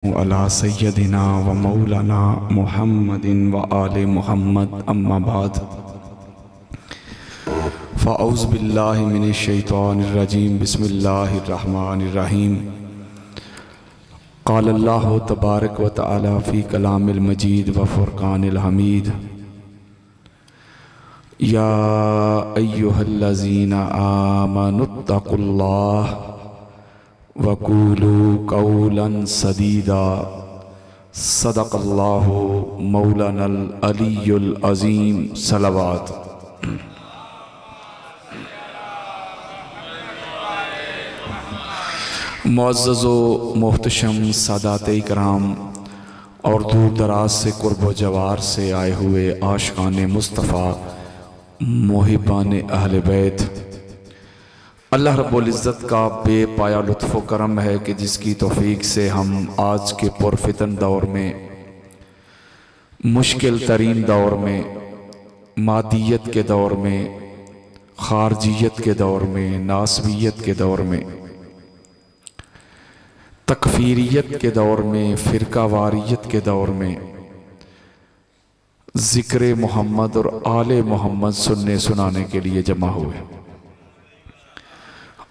अला सय्यदिना व मौलाना मुहम्मदिन व आले मुहम्मद अम्मा बाद फ़अऊज़ु बिल्लाहि मिनश शैतानिर रजीम बिस्मिल्लाहिर रहमानिर रहीम। क़ाल अल्लाहु तबारक व तआला फ़ी कलामिल मजीद व फ़ुरक़ानिल हमीद। या अय्युहल्लज़ीना आमनुत्तक़ुल्लाह वक़ूलू क़ौलन सदीदा सदक़ल्लाहु मौलानल अलियुल अज़ीम। सलावत। मुअज़्ज़ज़ो मोहतशम सादाते इकराम और दूर दराज से कुर्ब व जवार से आए हुए आशिक़ाने मुस्तफ़ा मुहिब्बाने अहले बैत, अल्लाह रब्बुल इज़्ज़त का बेपाया लुत्फ़ व करम है कि जिसकी तौफ़ीक़ से हम आज के पुरफ़ितन दौर में, मुश्किल तरीन दौर में, मादियत के दौर में, ख़ारजियत के दौर में, नासबियत के दौर में, तकफ़ीरियत के दौर में, फ़िरकावारियत के दौर में ज़िक्र मोहम्मद और आले मोहम्मद सुनने सुनाने के लिए जमा हुए।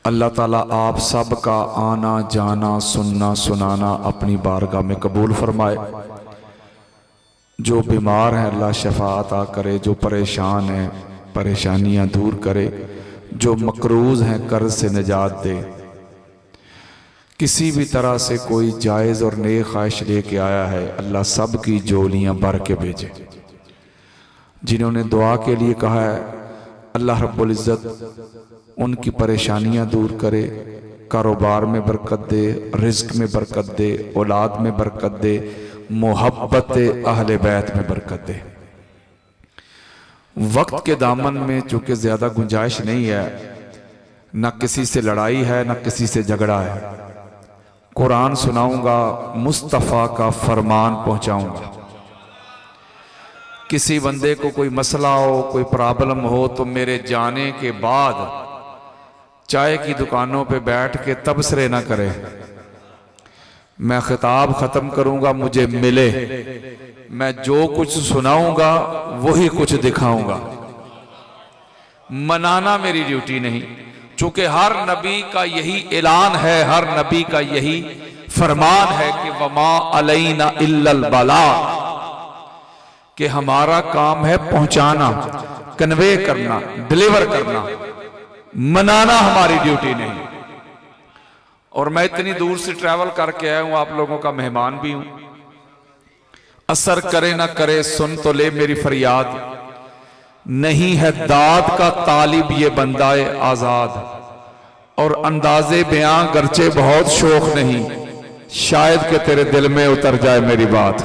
अल्लाह ताला आप सब का आना जाना सुनना सुनाना अपनी बारगाह में कबूल फरमाए। जो बीमार हैं अल्लाह शफा अता करे, जो परेशान हैं परेशानियां दूर करे, जो मकरूज़ हैं कर्ज से निजात दे। किसी भी तरह से कोई जायज़ और नेक ख्वाहिश लेके आया है अल्लाह सब की जोलियां भर के भेजे। जिन्होंने दुआ के लिए कहा है अल्लाह रब्बुल इज़्ज़त उनकी परेशानियां दूर करे, कारोबार में बरकत दे, रिज़्क में बरकत दे, औलाद में बरकत दे, मोहब्बत अहले बैत में बरकत दे। वक्त के दामन में चूंकि ज़्यादा गुंजाइश नहीं है, न किसी से लड़ाई है न किसी से झगड़ा है। कुरान सुनाऊंगा, मुस्तफ़ा का फरमान पहुंचाऊंगा। किसी बंदे को कोई मसला हो, कोई प्रॉब्लम हो तो मेरे जाने के बाद चाय की दुकानों पे बैठ के तबसरे ना करे। मैं खिताब खत्म करूंगा, मुझे मिले, मैं जो कुछ सुनाऊंगा वही कुछ दिखाऊंगा। मनाना मेरी ड्यूटी नहीं, चूंकि हर नबी का यही ऐलान है, हर नबी का यही फरमान है कि वमा अलैना इल्लल बला, कि हमारा काम है पहुंचाना, कन्वे करना, डिलीवर करना, मनाना हमारी ड्यूटी नहीं। और मैं इतनी दूर से ट्रैवल करके आया हूं, आप लोगों का मेहमान भी हूं। असर करे ना करे सुन तो ले मेरी फरियाद, नहीं है दाद का तालिब ये बंदाए आजाद। और अंदाजे बयां गर्चे बहुत शौक नहीं, शायद कि तेरे दिल में उतर जाए मेरी बात।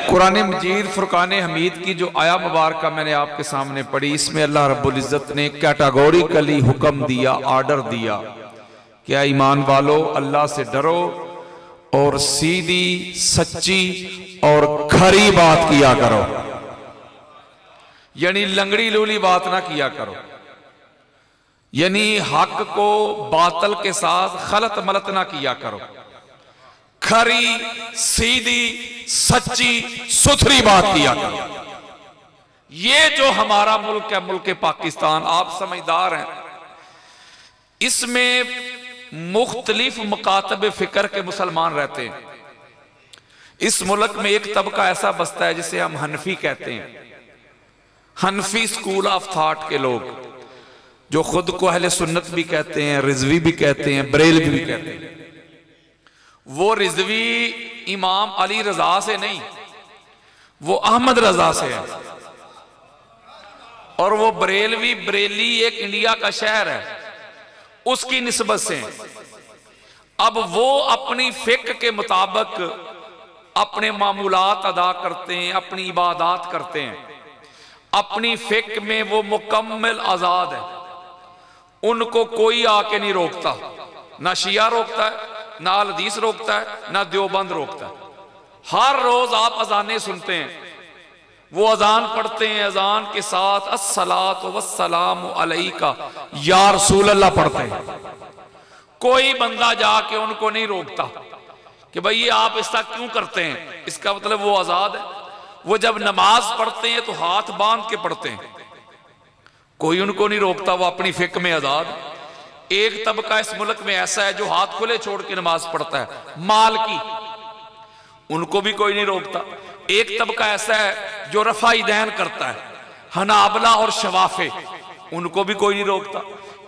कुरान मजीद फुरकान हमीद की जो आया मुबारक मैंने आपके सामने पढ़ी, इसमें अल्लाह रब्बुल इज़्ज़त ने कैटेगोरिकली हुक्म दिया, ऑर्डर दिया कि ईमान वालो अल्लाह से डरो और सीधी सच्ची और खरी बात किया करो, यानी लंगड़ी लूली बात ना किया करो, यानी हक को बातल के साथ खलत मलत ना किया करो। खरी सीधी सच्ची सुथरी बात किया करो। ये जो हमारा मुल्क है, मुल्क पाकिस्तान, आप समझदार हैं, इसमें मुख्तलिफ मकातब फिक्र के मुसलमान रहते हैं। इस मुल्क में एक तबका ऐसा बसता है जिसे हम हनफी कहते हैं, हनफी स्कूल ऑफ थॉट के लोग, जो खुद को अहले सुन्नत भी कहते हैं, रिजवी भी कहते हैं, बरेलवी भी कहते हैं। वो रिजवी इमाम अली रजा से नहीं, वो अहमद रजा से है। और वो बरेलवी, बरेली एक इंडिया का शहर है, उसकी निस्बत से। अब वो अपनी फिक्र के मुताबिक अपने मामूलात अदा करते हैं, अपनी इबादात करते हैं। अपनी फिक्र में वो मुकम्मल आजाद है, उनको कोई आके नहीं रोकता, ना शिया रोकता है, ना अल हदीस रोकता है, ना देवबंद रोकता है। हर रोज आप अजानें सुनते हैं, वो अजान पढ़ते हैं, अजान के साथ अस्सलातु वस्सलामु अलैका या रसूल अल्लाह पढ़ते हैं। कोई बंदा जाके उनको नहीं रोकता कि भाई ये आप ऐसा क्यों करते हैं। इसका मतलब वो आजाद है। वो जब नमाज पढ़ते हैं तो हाथ बांध के पढ़ते हैं, कोई उनको नहीं रोकता, वो अपनी फिक में आजाद है। एक तबका इस मुल्क में ऐसा है जो हाथ खुले छोड़ के नमाज पढ़ता है, माल की, उनको भी कोई नहीं रोकता। एक तबका ऐसा है जो रफा दैन करता है, हनाबला और शवाफे, उनको भी कोई नहीं रोकता।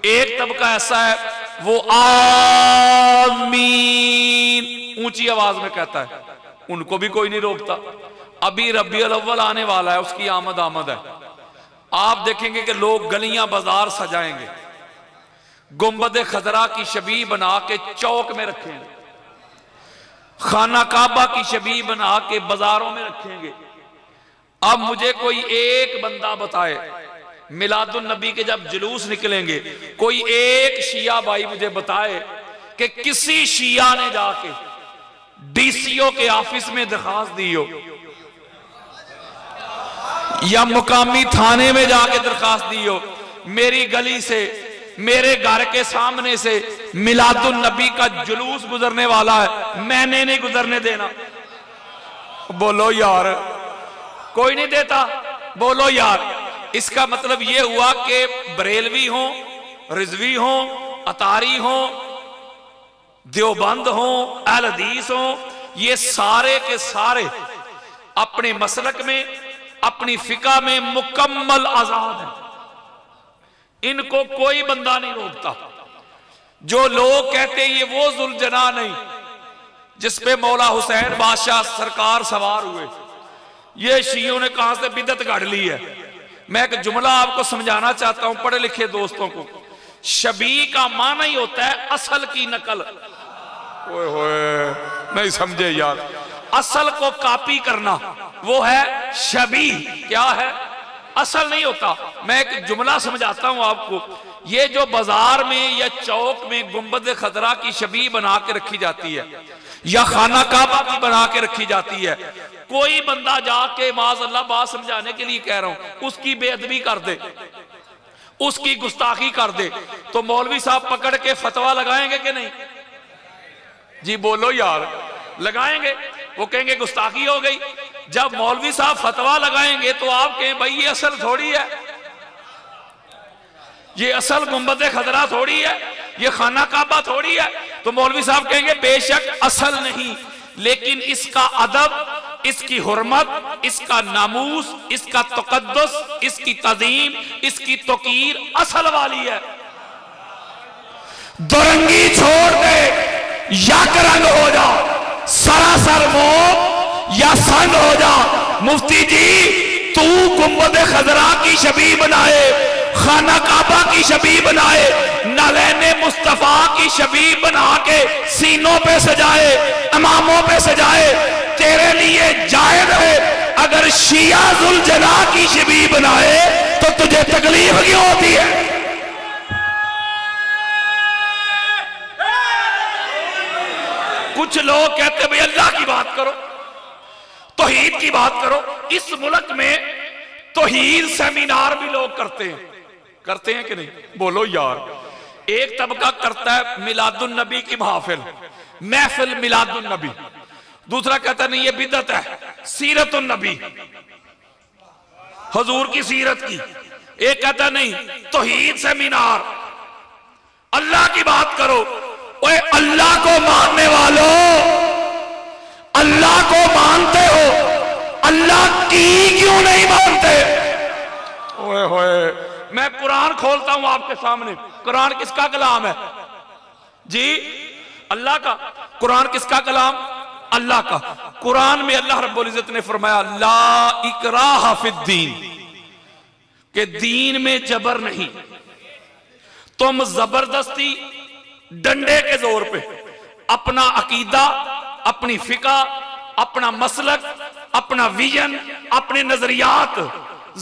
एक तबका ऐसा है वो आमीन ऊंची आवाज में कहता है, उनको भी कोई नहीं रोकता। अभी रबीउल अव्वल आने वाला है, उसकी आमद है। आप देखेंगे कि लोग गलियां बाजार सजाएंगे, गुंबद खजरा की शबीह बना के चौक में रखेंगे, खाना काबा की शबीह बना के बाजारों में रखेंगे। अब मुझे कोई एक बंदा बताए, मिलादुन नबी के जब जुलूस निकलेंगे, कोई एक शिया भाई मुझे बताए कि किसी शिया ने जाके डीसीओ के ऑफिस में दरखास्त दी हो या मुकामी थाने में जाके दरखास्त दी हो, मेरी गली से, मेरे घर के सामने से मिलादुन नबी का जुलूस गुजरने वाला है, मैंने नहीं गुजरने देना। बोलो यार, कोई नहीं देता, बोलो यार। इसका मतलब यह हुआ कि बरेलवी हो, रिजवी हो, अतारी हो, देवबंद हो, अहल हदीस हो, ये सारे के सारे अपने मसलक में, अपनी फिका में मुकम्मल आजाद है। इनको कोई बंदा नहीं रोकता। जो लोग कहते हैं ये वो जुल्जना नहीं जिसपे मौला हुसैन बादशाह सरकार सवार हुए, ये शियों ने कहां से बिदत गाड़ ली है। मैं एक जुमला आपको समझाना चाहता हूं पढ़े लिखे दोस्तों को। शबी का माना ही होता है असल की नकल। ओए होए, नहीं समझे यार। असल को कॉपी करना वो है शबी। क्या है? असल नहीं होता। मैं एक जुमला समझाता हूं आपको। ये जो बाजार में या चौक में गुंबद खतरा की शबी बना के रखी जाती है या खाना काबा की बना के रखी जाती है, कोई बंदा जाके माज़अल्लाह बात समझाने के लिए कह रहा हूं, उसकी बेअदबी कर दे, उसकी गुस्ताखी कर दे, तो मौलवी साहब पकड़ के फतवा लगाएंगे कि नहीं? जी बोलो यार, लगाएंगे। वो कहेंगे गुस्ताखी हो गई। जब मौलवी साहब फतवा लगाएंगे तो आप कहें भाई ये असल थोड़ी है, ये असल गुंबद खतरा थोड़ी है, ये खाना काबा थोड़ी है। तो मौलवी साहब कहेंगे बेशक असल नहीं, लेकिन इसका अदब, इसकी हुर्मत, इसका नामूस, इसका तकद्दुस, इसकी तज़ीम, इसकी तौकीर असल वाली है। दुरंगी छोड़ दे या रंग हो जा, सरासर मोम या संग हो जा। मुफ्ती जी तू गुंबद खजरा की शबी बनाए, खाना काबा की शबी बनाए, नलैने मुस्तफा की शबी बना के सीनों पे सजाए, इमामों पे सजाए, तेरे लिए जायज है। अगर शिया जुल जना की शबी बनाए तो तुझे तकलीफ क्यों होती है? कुछ लोग कहते भाई अल्लाह की बात करो, तौहीद की बात करो। इस मुल्क में तौहीद सेमिनार भी लोग करते हैं कि नहीं? बोलो यार। एक तबका करता है मिलादुन नबी की महफिल मिलादुन नबी, दूसरा कहता नहीं ये बिदअत है, सीरतुन नबी, हुजूर की सीरत की। एक कहता नहीं तौहीद सेमिनार, अल्लाह की बात करो। ओए अल्लाह को मानने वालों, अल्लाह को मानते हो, अल्लाह की क्यों नहीं मानते? ओए होए, मैं कुरान खोलता हूं आपके सामने। कुरान किसका कलाम है जी? अल्लाह का। कुरान किसका कलाम? अल्लाह का। कुरान में अल्लाह रब्बुल इज्जत ने फरमाया ला इकराह फिद्दीन, के दीन में जबर नहीं। तुम जबरदस्ती डंडे के जोर पे अपना अकीदा, अपनी फिका, अपना मसलक, अपना विजन, अपने नजरियात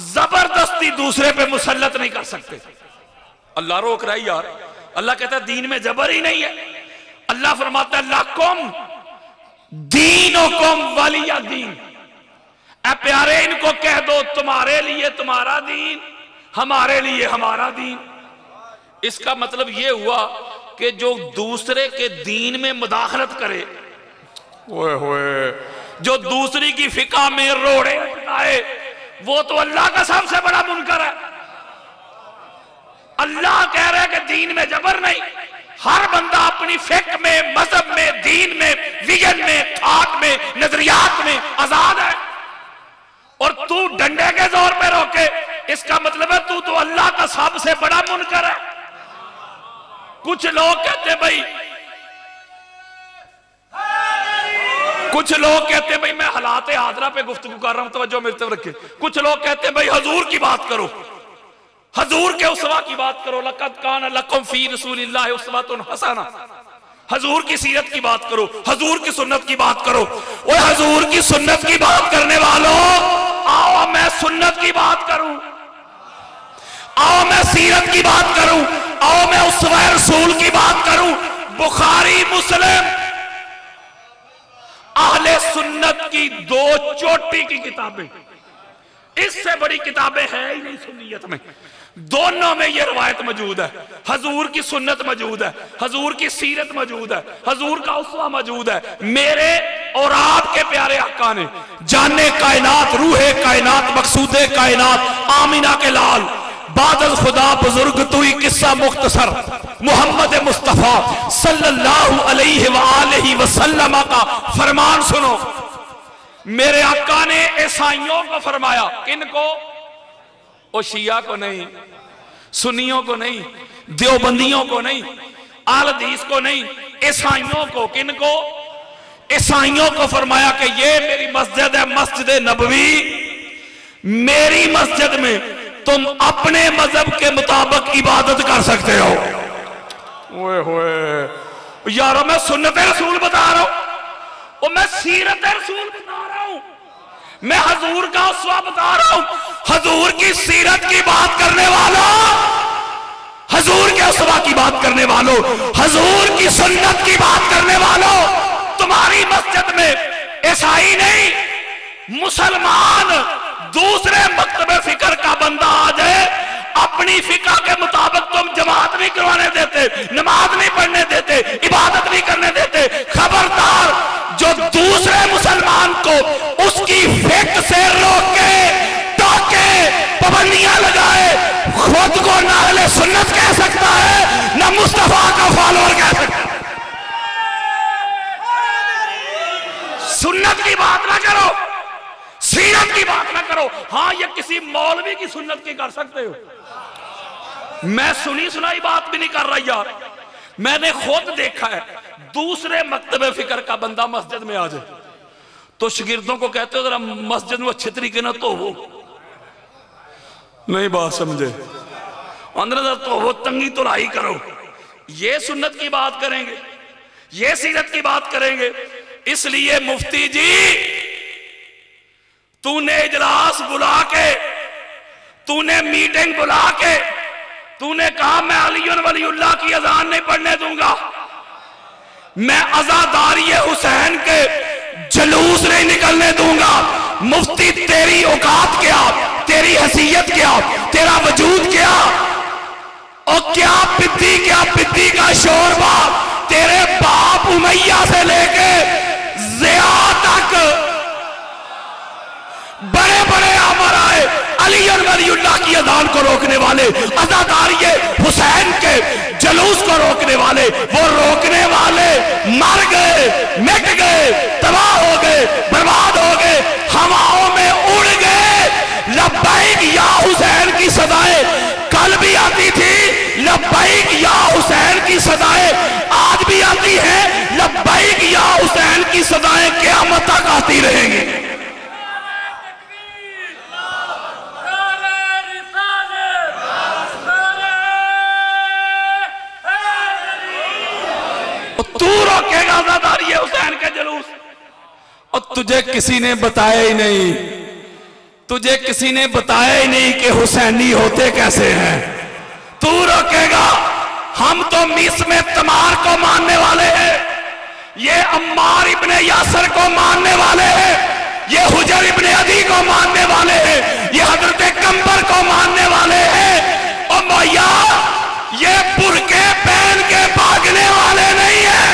जबरदस्ती दूसरे पे मुसल्लत नहीं कर सकते। अल्लाह रोक रहा है यार। अल्लाह कहता है दीन में जबर ही नहीं है। अल्लाह फरमाता है लकुम दीनुकुम वलिया दीन, ऐ प्यारे इनको कह दो तुम्हारे लिए तुम्हारा दीन, हमारे लिए हमारा दीन। इसका मतलब यह हुआ कि जो दूसरे के दीन में मुदाखलत करे, ओए होए, जो दूसरी की फिका में रोड़े अटकाए, वो तो अल्लाह का सबसे बड़ा मुनकर है। अल्लाह कह रहा है कि दीन में जबर नहीं, हर बंदा अपनी फिक में, मजहब में, दीन में, विजन में, थॉट में, नजरियात में आजाद है। और तू डंडे के जोर पे रोके, इसका मतलब है तू तो अल्लाह का सबसे बड़ा मुनकर है। कुछ लोग कहते भाई, कुछ लोग कहते भाई मैं हालात हाजरा पे गुफ्तगू कर रहा हूं, तवज्जो मेरी तरफ रखे। कुछ लोग कहते भाई हजूर की बात करो, हजूर के उस्वा की बात करो, लक़द कान लकुम फी रसूलिल्लाहि उस्वतुन हसना, हजूर की सीरत की बात करो, हजूर की सुन्नत की बात करो। और हजूर की सुन्नत की बात करने वालों, आओ मैं सुन्नत की बात करूं, आओ मैं सीरत की बात करूं, आओ मैं उस्वा रसूल की बात करूं। बुखारी मुस्लिम अहले सुन्नत की दो चोटी की किताबें, इससे बड़ी किताबें हैं ही नहीं सुन्नियत में। दोनों में यह रवायत मौजूद है, हजूर की सुन्नत मौजूद है, हजूर की सीरत मौजूद है, हजूर का उस्वा मौजूद है। मेरे और आपके प्यारे आका ने जाने कायनात, रूहे कायनात, मकसूदे कायनात, आमीना के लाल, बादल खुदा बुजुर्ग तू ही किस्सा मुख्तसर मोहम्मद मुस्तफा सल्लल्लाहु अलैहि वसल्लम का फरमान सुनो। मेरे आका ने ईसाइयों को फरमाया, किनको? ओ शिया को नहीं, सुन्नियों को नहीं, देवबंदियों को नहीं, आल हदीस को नहीं, ईसाइयों को। किनको? ईसाइयों को फरमाया कि ये मेरी मस्जिद है, मस्जिद नबवी, मेरी मस्जिद में तुम अपने मजहब के मुताबिक इबादत कर सकते हो। ओए होए यारो, मैं सुन्नत रसूल बता रहा हूं, और मैं सीरत रसूल बता रहा हूं, मैं हजूर का उस्वा बता रहा हूं। हजूर की सीरत की बात करने वालों, हजूर के उस्वा की बात करने वालों, हजूर की सुन्नत की बात करने वालों, तुम्हारी मस्जिद में ईसाई नहीं, मुसलमान दूसरे मकतबे फिक्र का बंदा आ जाए, अपनी फिका के मुताबिक तुम जमात नहीं करवाने देते, नमाज नहीं पढ़ने देते, इबादत नहीं करने देते। खबरदार, जो दूसरे मुसलमान को उसकी फिक से रोके, टोके, पाबंदियां लगाए, खुद को ना अहले सुन्नत कह सकता है, ना मुस्तफा का फॉलोअर कह सकता है। सुन्नत की बात ना करो, सीरत की बात ना करो। हां, ये किसी मौलवी की सुन्नत की कर सकते हो, मैं सुनी सुनाई बात भी नहीं कर रहा यार। मैंने खुद देखा है, दूसरे मकतबे फिक्र का बंदा मस्जिद में आ जाए तो शागिर्दों को कहते हो जरा मस्जिद में अच्छे तरीके ना तो हो, नहीं बात समझे, अंदर तो हो, तंगी तुलाई करो। ये सुन्नत की बात करेंगे, ये सीरत की बात करेंगे। इसलिए मुफ्ती जी, तूने इजलास बुला के, तूने मीटिंग बुला के, तूने कहा मैं अलीयुन वलीउल्लाह की अजान नहीं पढ़ने दूंगा, मैं अज़ादारी हुसैन के जलूस नहीं निकलने दूंगा। मुफ्ती, तेरी औकात क्या, तेरी हैसियत क्या, तेरा वजूद क्या, और क्या पिद्दी, क्या पिद्दी का शोरबा, तेरे बाप उमैया से लेके ज़िया तक बड़े बड़े अमर आए, अली और वलीउल्लाह की अजान को रोकने वाले, अज़ादारी हुसैन के जलूस को रोकने वाले, वो रोकने वाले मर गए, मिट गए, तबाह हो गए, बर्बाद हो गए, हवाओं में उड़ गए। लब्बैक या हुसैन की सदाएं कल भी आती थी, लब्बैक या हुसैन की सदाएं आज भी आती हैं, लब्बैक या हुसैन की सदाएं क़यामत तक आती रहेंगी। तू रोकेगा अज़ादारी हुसैन के जलूस, और तुझे किसी ने बताया ही नहीं, तुझे किसी ने बताया ही नहीं कि हुसैनी होते कैसे हैं। तू रोकेगा? हम तो मिस में तमार को मानने वाले हैं, ये अम्मार इब्ने यासर को मानने वाले हैं, ये हुजर इब्ने अदी को मानने वाले हैं, ये हजरत कंबर को मानने वाले हैं। और मैया ये बुरके पहन के भागने वाले नहीं है।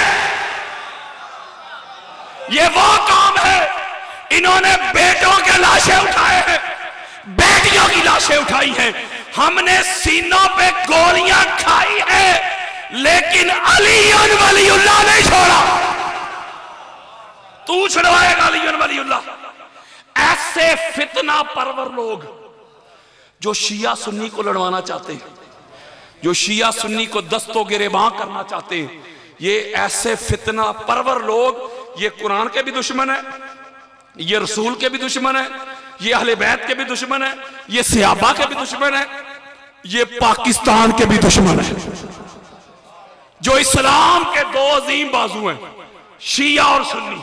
ये वो कौम है, इन्होंने बेटों के लाशें उठाए हैं, बेटियों की लाशें उठाई हैं। हमने सीनों पे गोलियां खाई है, लेकिन अली वलीउल्लाह नहीं छोड़ा। तू छुड़वाएगा अली वलीउल्लाह। ऐसे फितना परवर लोग जो शिया सुन्नी को लड़वाना चाहते हैं, जो शिया सुन्नी को दस्तो गिरेबां करना चाहते हैं, ये ऐसे फितना परवर लोग, ये कुरान के भी दुश्मन है, ये रसूल के भी दुश्मन है, ये अहले बैत के भी दुश्मन है, ये सहाबा के भी दुश्मन है, ये पाकिस्तान के भी दुश्मन है। जो इस्लाम के दो अजीम बाजू हैं, शिया और सुन्नी,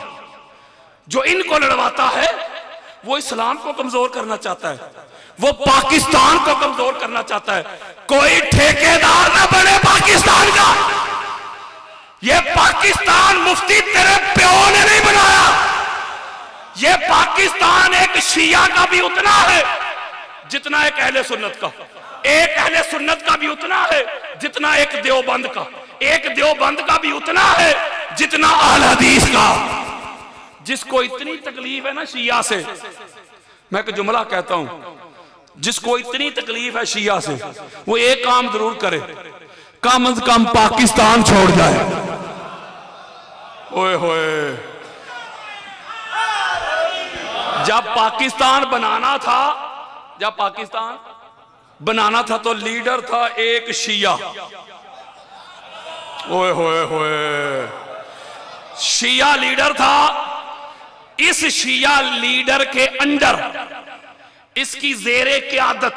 जो इनको लड़वाता है वो इस्लाम को कमजोर करना चाहता है, वो पाकिस्तान को कमजोर करना चाहता है। कोई ठेकेदार ना बने पाकिस्तान का। ये पाकिस्तान मुफ्ती तेरे प्यो ने नहीं बनाया। ये पाकिस्तान एक शिया का भी उतना है जितना एक अहले सुन्नत का, एक अहले सुन्नत का भी उतना है जितना एक देवबंद का, एक देवबंद का भी उतना है जितना अहले हदीस का। जिसको इतनी तकलीफ है ना शिया से, मैं एक जुमला कहता हूं, जिसको इतनी तकलीफ है शिया से, वो एक काम जरूर करे, कम से कम पाकिस्तान छोड़ जाए। ओए होए, जब पाकिस्तान बनाना था तो लीडर था एक शिया। ओए होए होए, शिया लीडर था। इस शिया लीडर के अंडर, इसकी ज़ेरे क़यादत,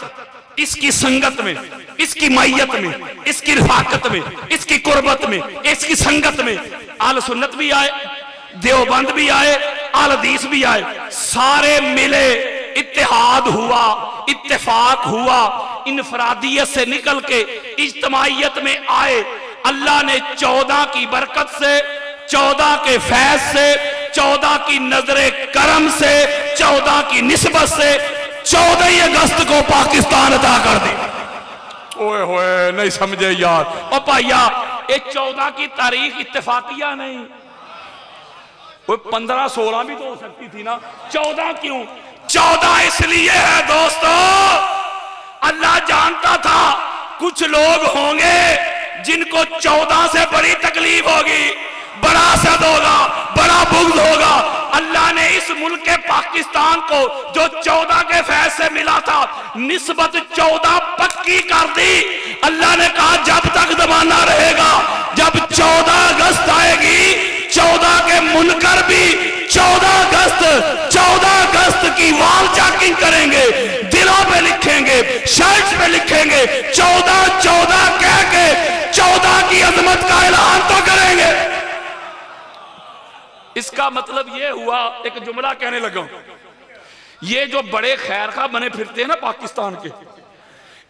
इसकी संगत में, इसकी मैयत में, इसकी रिफाकत में, इसकी कुर्बत में, इसकी संगत में आल सुन्नत भी आए, देवबंद भी आए, आल हदीस भी आए, सारे मिले, इत्तेहाद हुआ, इत्तेफाक हुआ, इनफरादियत से निकल के इज्तमाइयत में आए। अल्लाह ने 14 की बरकत से, 14 के फैज से, 14 की नजरे करम से, 14 की निस्बत से 14 अगस्त को पाकिस्तान अदा कर दी। ओए होए, नहीं समझे यार। और भाइया, ये 14 की तारीख इत्तेफाकिया नहीं, वो 15-16 भी तो हो सकती थी ना। 14 क्यों? 14 इसलिए है दोस्तों, अल्लाह जानता था कुछ लोग होंगे जिनको 14 से बड़ी तकलीफ होगी, बड़ा असद होगा, बड़ा बुग़्ज़ होगा। अल्लाह ने इस मुल्क के पाकिस्तान को जो 14 के फैज से मिला था, निस्बत 14 पक्की कर दी। अल्लाह ने कहा जब तक जमाना रहेगा, जब 14 अगस्त आएगी, 14 के मुनकर भी 14 अगस्त की वॉल चेकिंग करेंगे, दिलों पे लिखेंगे, शर्ट पे लिखेंगे, 14 कह के 14 की अजमत का ऐलान तो करेंगे। इसका मतलब ये हुआ, एक जुमला कहने लगा, ये जो बड़े खैर खा बने फिरते हैं ना पाकिस्तान के,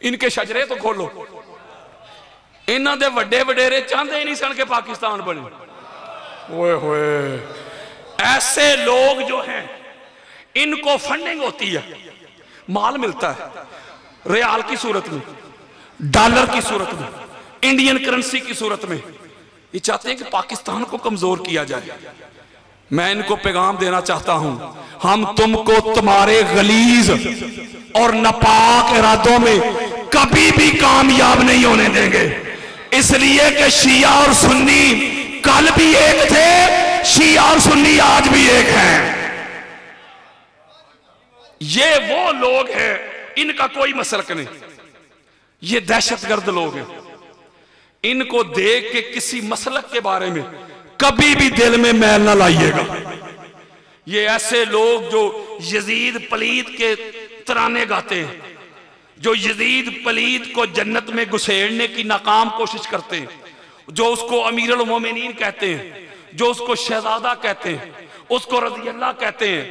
इनके शजरे तो खोलो, इन्हों दे वड्डे वडेरे चाहते ही नहीं सन के पाकिस्तान बने। ओए होए, ऐसे लोग जो हैं इनको फंडिंग होती है, माल मिलता है रियाल की सूरत में, डॉलर की सूरत में, इंडियन करेंसी की सूरत में। ये चाहते हैं कि पाकिस्तान को कमजोर किया जाए। मैं इनको पैगाम देना चाहता हूं, हम तुमको तुम्हारे गलीज और नापाक इरादों में कभी भी कामयाब नहीं होने देंगे। इसलिए कि शिया और सुन्नी कल भी एक थे, शिया और सुन्नी आज भी एक हैं। ये वो लोग हैं, इनका कोई मसलक नहीं, ये दहशतगर्द लोग हैं। इनको देख के किसी मसलक के बारे में कभी भी दिल में मैल ना लाइएगा। ये ऐसे लोग जो यजीद पलीद के तराने गाते हैं, जो यजीद पलीद को जन्नत में घुसेड़ने की नाकाम कोशिश करते हैं, जो उसको अमीरुल मोमिनीन कहते हैं, जो उसको शहजादा कहते हैं, उसको रज़ी अल्लाह कहते हैं।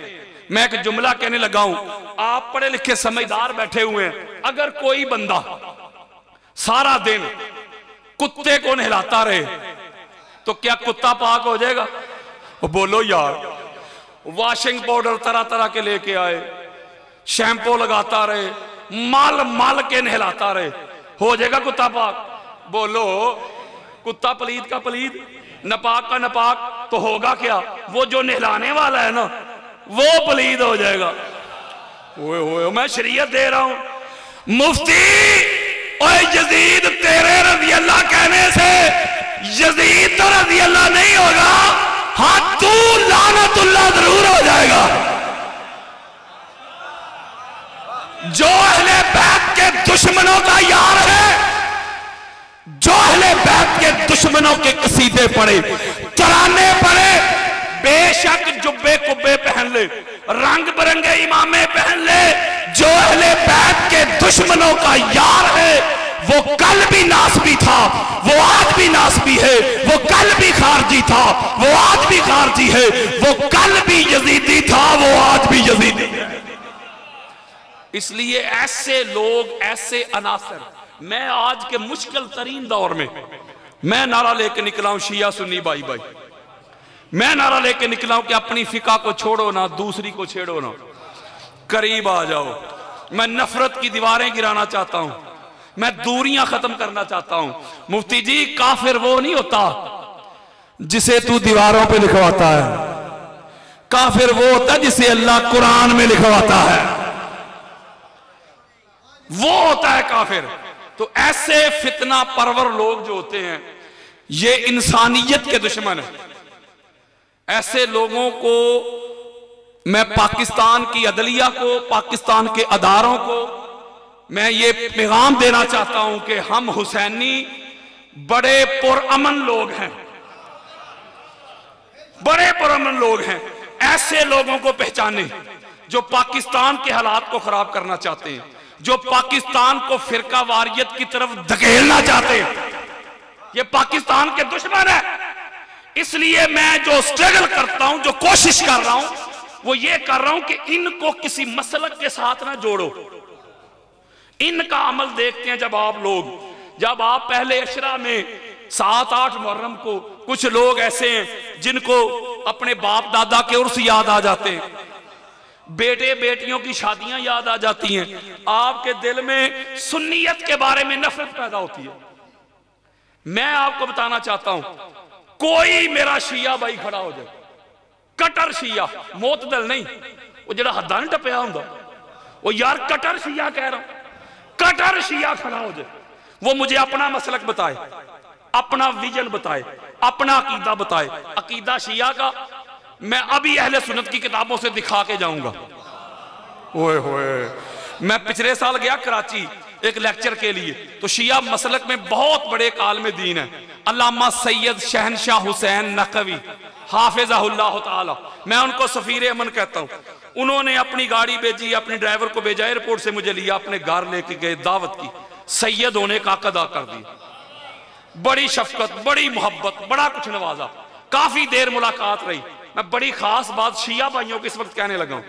मैं एक जुमला कहने लगा हूं, आप पढ़े लिखे समझदार बैठे हुए हैं, अगर कोई बंदा सारा दिन कुत्ते को नहलाता रहे तो क्या कुत्ता पाक हो जाएगा? बोलो यार, वॉशिंग पाउडर तरह तरह के लेके आए, शैम्पू लगाता रहे, मल मल के नहलाता रहे, हो जाएगा कुत्ता पाक। बोलो, कुत्ता पलीद का पलीद, नपाक का नपाक, तो होगा क्या? वो जो नहलाने वाला है ना, वो पलीद हो जाएगा। ओए ओए, मैं शरीयत दे रहा हूं। मुफ्ती, ओए यजीद तेरे रज़ी अल्लाह कहने से यजीद तो रज़ी अल्लाह नहीं होगा, हाँ तू लानतुल्लाह जरूर हो जाएगा। जो अहले बैत के दुश्मनों का यार है, जो अहले बैत के दुश्मनों के कसीदे पढ़े, तराने पढ़े, बेशक जुब्बे कुब्बे पहन ले, रंग बिरंगे इमामे पहन ले, जो अहले बैत के दुश्मनों का यार है वो कल भी नासबी था, वो आज भी नासबी है, वो कल भी खारजी था, वो आज भी खारजी है, वो कल भी यजीदी था, वो आज भी यजीदी है। इसलिए ऐसे लोग, ऐसे अनासर, मैं आज के मुश्किल तरीन दौर में मैं नारा लेके निकला हूं, शिया सुन्नी भाई भाई, मैं नारा लेके निकला हूं कि अपनी फिका को छोड़ो ना, दूसरी को छेड़ो ना, करीब आ जाओ। मैं नफरत की दीवारें गिराना चाहता हूं, मैं दूरियां खत्म करना चाहता हूं। मुफ्ती जी, काफिर वो नहीं होता जिसे तू दीवारों पे लिखवाता है, काफिर वो होता है जिसे अल्लाह कुरान में लिखवाता है, वो होता है काफिर। तो ऐसे फितना परवर लोग जो होते हैं, ये इंसानियत के दुश्मन है। ऐसे लोगों को मैं पाकिस्तान की अदलिया को, पाकिस्तान के अदारों को मैं ये पैगाम देना चाहता हूं कि हम हुसैनी बड़े पुरअमन लोग हैं, बड़े पुरअमन लोग हैं। ऐसे लोगों को पहचाने जो पाकिस्तान के हालात को खराब करना चाहते हैं, जो पाकिस्तान को फिरका वारियत की तरफ धकेलना चाहते हैं, ये पाकिस्तान के दुश्मन है। इसलिए मैं जो स्ट्रगल करता हूं, जो कोशिश कर रहा हूं, वो ये कर रहा हूं कि इनको किसी मसलक के साथ ना जोड़ो। इनका अमल देखते हैं जब आप लोग, जब आप पहले अशरा में 7-8 मुहर्रम को, कुछ लोग ऐसे हैं जिनको अपने बाप दादा के उर्स याद आ जाते हैं, बेटे बेटियों की शादियां याद आ जाती हैं, आपके दिल में सुन्नियत के बारे में नफरत पैदा होती है। मैं आपको बताना चाहता हूं, कोई मेरा शिया भाई खड़ा हो जाए, कटर शिया, मोतदल नहीं, वो जरा हद्दा नहीं टपया होंदा, वो यार कटर शिया कह रहा हूं, कटर शिया खड़ा हो जाए, वो मुझे अपना मसलक बताए, अपना विजन बताए, अपना अकीदा बताए। अकीदा शिया का मैं अभी अहले सुन्नत की किताबों से दिखा के जाऊंगा। ओए होए, मैं पिछले साल गया कराची एक लेक्चर के लिए, तो शिया मसलक में बहुत बड़े कालम दीन है, अल्लामा सैयद शहनशाह हुसैन नकवी हाफिज़हुल्लाह ताला, मैं उनको सफीर अमन कहता हूं। उन्होंने अपनी गाड़ी भेजी, अपने ड्राइवर को भेजा, एयरपोर्ट से मुझे लिया, अपने घर लेके गए, दावत की, सैयद होने का अदा कर दिया, बड़ी शफकत, बड़ी मोहब्बत, बड़ा कुछ नवाजा, काफी देर मुलाकात रही। मैं बड़ी खास बात शिया भाइयों को इस वक्त कहने लगा हूं,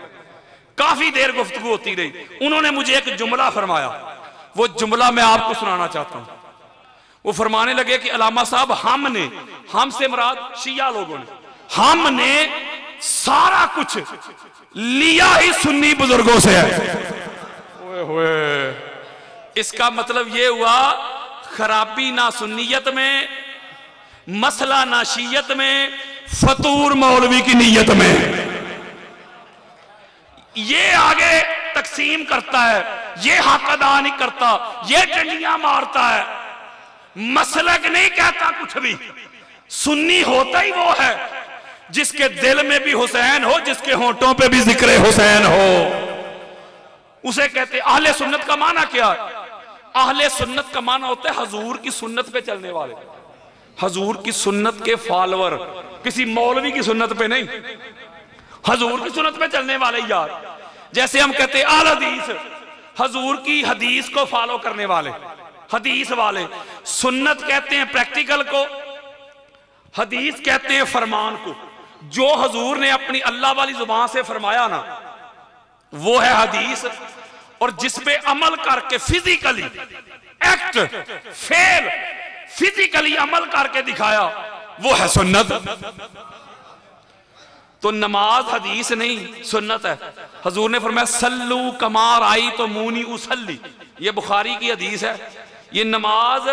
काफी देर गुफ्तगू होती रही। उन्होंने मुझे एक जुमला फरमाया, वो जुमला मैं आपको सुनाना चाहता हूं। वो फरमाने लगे कि अलामा साहब, हमने, हमसे मुराद शिया लोगों ने, हमने सारा कुछ लिया ही सुन्नी बुजुर्गों से है। ओए होए, इसका मतलब ये हुआ खराबी ना सुन्नियत में, मसला ना शीयत में, फतूर मौलवी की नीयत में। ये आगे तकसीम करता है, ये हक अदा नहीं करता, ये डंडियां मारता है, मसलक नहीं कहता कुछ भी। सुन्नी होता ही वो है जिसके दिल में भी हुसैन हो, जिसके होंठों पे भी जिक्र हुसैन हो, उसे कहते। अहले सुन्नत का माना क्या है? अहले सुन्नत का माना होता है हजूर की सुन्नत पे चलने वाले, हजूर की सुन्नत के फॉलोअर, किसी मौलवी की सुन्नत पे नहीं, हजूर की सुन्नत पे चलने वाले यार। जैसे हम कहते हैं आल हदीस, हजूर की हदीस को फॉलो करने वाले, हदीस वाले। सुन्नत कहते हैं प्रैक्टिकल को, हदीस कहते हैं फरमान को। जो हजूर ने अपनी अल्लाह वाली जुबान से फरमाया ना, वो है हदीस, और जिस पे अमल करके फिजिकली एक्ट फेल, फिजिकली अमल करके दिखाया, वो है सुन्नत। तो नमाज हदीस नहीं सुन्नत है। हजूर ने फरमाया सल्लू कमार आई तो मूनी उसल्ली, ये बुखारी की हदीस है। ये नमाज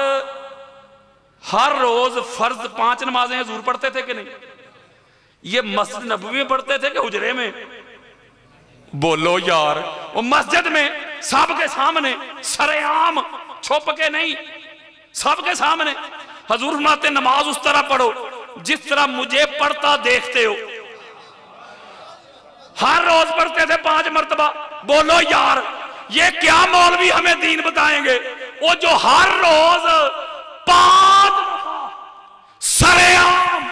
हर रोज फर्ज 5 नमाजें हजूर पढ़ते थे कि नहीं? ये मस्जिद नबवी में पढ़ते थे कि हुजरे में? बोलो यार, वो मस्जिद में सबके सामने सरेआम, छुप के नहीं, सबके सामने। हजूर फरमाते नमाज उस तरह पढ़ो जिस तरह मुझे पढ़ता देखते हो। हर रोज पढ़ते थे 5 मरतबा। बोलो यार, ये क्या मौलवी हमें दीन बताएंगे? वो जो हर रोज 5 सरेआम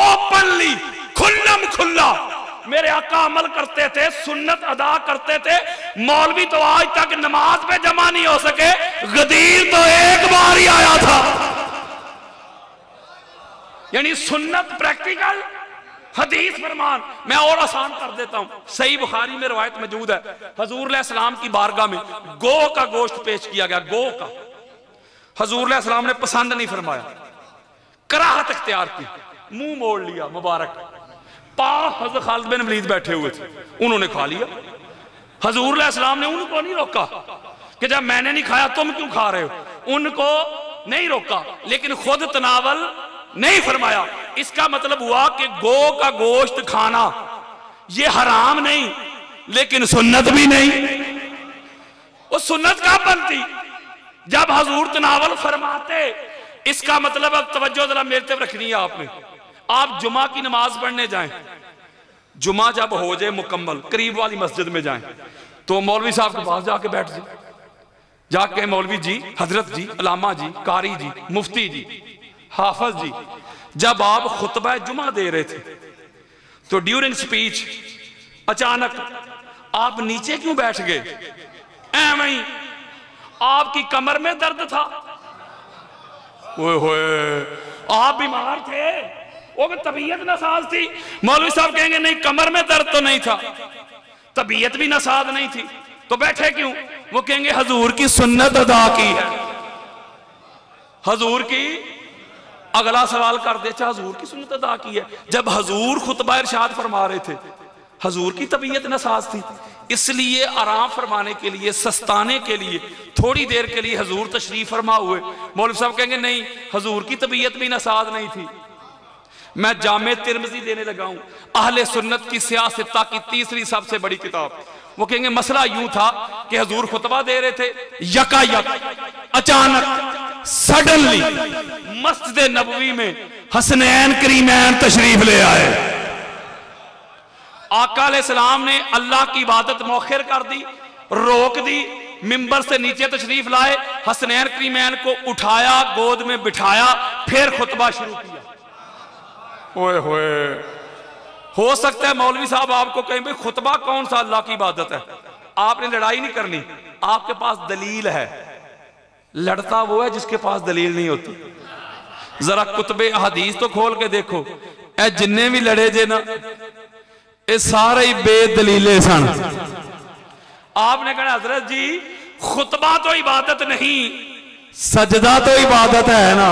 ओपनली खुल्लम खुल्ला मेरे आका अमल करते थे, सुन्नत अदा करते थे। मौलवी तो आज तक नमाज पे जमा नहीं हो सके, गदीर तो एक बार ही आया था। यानी सुन्नत प्रैक्टिकल, हदीस फरमान। मैं और आसान कर देता हूं, सही बुखारी में रवायत मौजूद है। हजूर अलैहिस्सलाम की बारगाह में गो का गोश्त पेश किया गया, गो का। हजूर अलैहिस्सलाम ने पसंद नहीं फरमाया, कराहत इख्तियार की, मुंह मोड़ लिया मुबारक। पास हज़रत खालिद बिन वलीद बैठे हुए थे, उन्होंने खा लिया। हजूर अलैहिस्सलाम ने उनको नहीं रोका कि जब मैंने नहीं खाया तुम क्यों खा रहे हो, उनको नहीं रोका, लेकिन खुद तनावल नहीं फरमाया। इसका मतलब हुआ कि गो का गोश्त खाना ये हराम नहीं, लेकिन सुन्नत भी नहीं। वो सुन्नत कब बनती? जब हजूर तनावल फरमाते। इसका मतलब अब तवज्जो जरा मेरे तरफ रखनी है आपने। आप जुमा की नमाज पढ़ने जाएं, जुमा जब हो जाए मुकम्मल, करीब वाली मस्जिद में जाएं, तो मौलवी साहब के पास जाके बैठ जाए, जाके मौलवी जी, हजरत जी, अलामा जी, कारी जी, मुफ्ती जी, हाफिज जी, जब आप खुतबा जुमा दे रहे थे तो ड्यूरिंग स्पीच अचानक आप नीचे क्यों बैठ गए? ऐਵੇਂ ही आपकी कमर में दर्द था, ओए होए आप बीमार थे, वो तबीयत नासाज थी। मौलवी साहब कहेंगे नहीं, कमर में दर्द तो नहीं था, तबीयत भी नासाज नहीं थी, तो बैठे क्यों? वो कहेंगे हजूर की सुन्नत अदा की है। हजूर की, अगला सवाल कर दे, अच्छा हजूर की सुन्नत अदा की है? जब हजूर खुतबा इरशाद फरमा रहे थे, हजूर की तबीयत नासाज थी, इसलिए आराम फरमाने के लिए, सस्ताने के लिए थोड़ी देर के लिए हजूर तशरीफ फरमा हुए। मौलवी साहब कहेंगे नहीं, हजूर की तबीयत भी नासाज नहीं थी। मैं जामे तिरमिज़ी देने लगा हूं, अहले सुन्नत की सियासत की तीसरी सबसे बड़ी किताब। वो कहेंगे मसला यूं था कि हजूर खुतबा दे रहे थे, यकायक अचानक सडनली मस्जिद नबवी में हसनैन करीमैन तशरीफ ले आए। आका अलैहिस्सलाम ने अल्लाह की इबादत मौखिर कर दी, रोक दी, मिंबर से नीचे तशरीफ लाए, हसनैन करीमैन को उठाया, गोद में बिठाया, फिर खुतबा शुरू किया। ओए होए, हो सकता है मौलवी साहब आपको कहें भाई खुतबा कौन सा अल्लाह की इबादत है, आपने लड़ाई नहीं करनी, आपके पास दलील है। लड़ता वो है जिसके पास दलील नहीं होती। जरा कुतबे हदीस तो खोल के देखो, ए जिन्ने भी लड़े जे ना, ये सारे ही बेदलीले सन। आपने कहा हजरत जी खुतबा तो इबादत नहीं, सजदा तो इबादत है ना,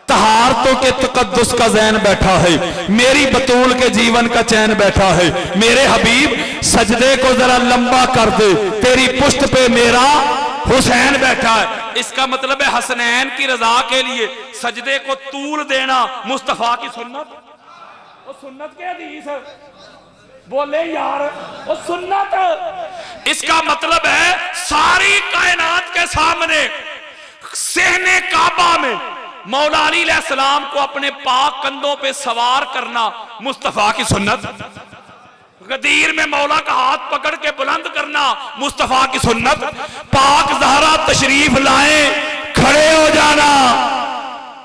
तहारतों के तकद्दुस का जैन बैठा है, मेरी बतूल के जीवन का चैन बैठा है। मेरे हबीब सजदे को जरा लंबा कर दे, तेरी पुश्त पे मेरा हुसैन बैठा है। इसका मतलब है हसनैन की रजा के लिए सजदे को तूल देना मुस्तफा की सुन्नत, वो सुन्नत के हदीस है। बोले यार वो सुन्नत। इसका मतलब है सारी कायनात के सामने सहने काबा में मौला अली अलैहिस्सलाम को अपने पाक कंधों पे सवार करना मुस्तफा की सुन्नत। गदीर में मौला का हाथ पकड़ के बुलंद करना मुस्तफा की सुन्नत। पाक ज़हरा तशरीफ लाए, खड़े हो जाना,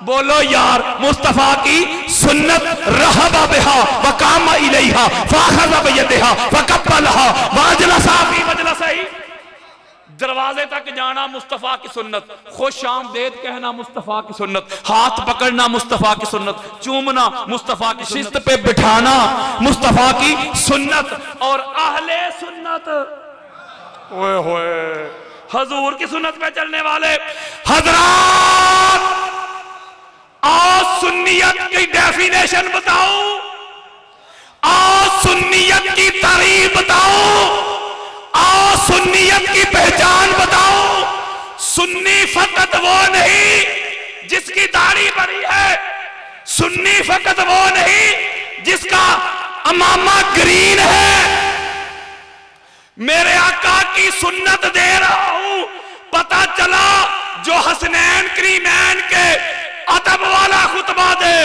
बोलो यार मुस्तफा की सुन्नत। रहबा बिहा वकामा इलैहा फाखज़ा बियदिहा फकब्बलहा वाजलसा फी मजलसिही। दरवाजे तक जाना मुस्तफा की सुन्नत, खुश आमदेद कहना मुस्तफा की सुन्नत, हाथ पकड़ना मुस्तफा की सुन्नत, चूमना मुस्तफा की, शिस्त पे बिठाना मुस्तफा की सुन्नत। और अहले सुन्नत, ओए होए, हजूर की सुन्नत पे चलने वाले हजरात, आज सुन्नियत की डेफिनेशन बताओ, सुन्नियत की पहचान बताऊं, सुन्नी फकत वो नहीं जिसकी दाढ़ी बड़ी है, सुन्नी फकत वो नहीं जिसका अमामा ग्रीन है। मेरे आका की सुन्नत दे रहा हूं, पता चला जो हसनैन करीमैन के अदब वाला खुतबा दे,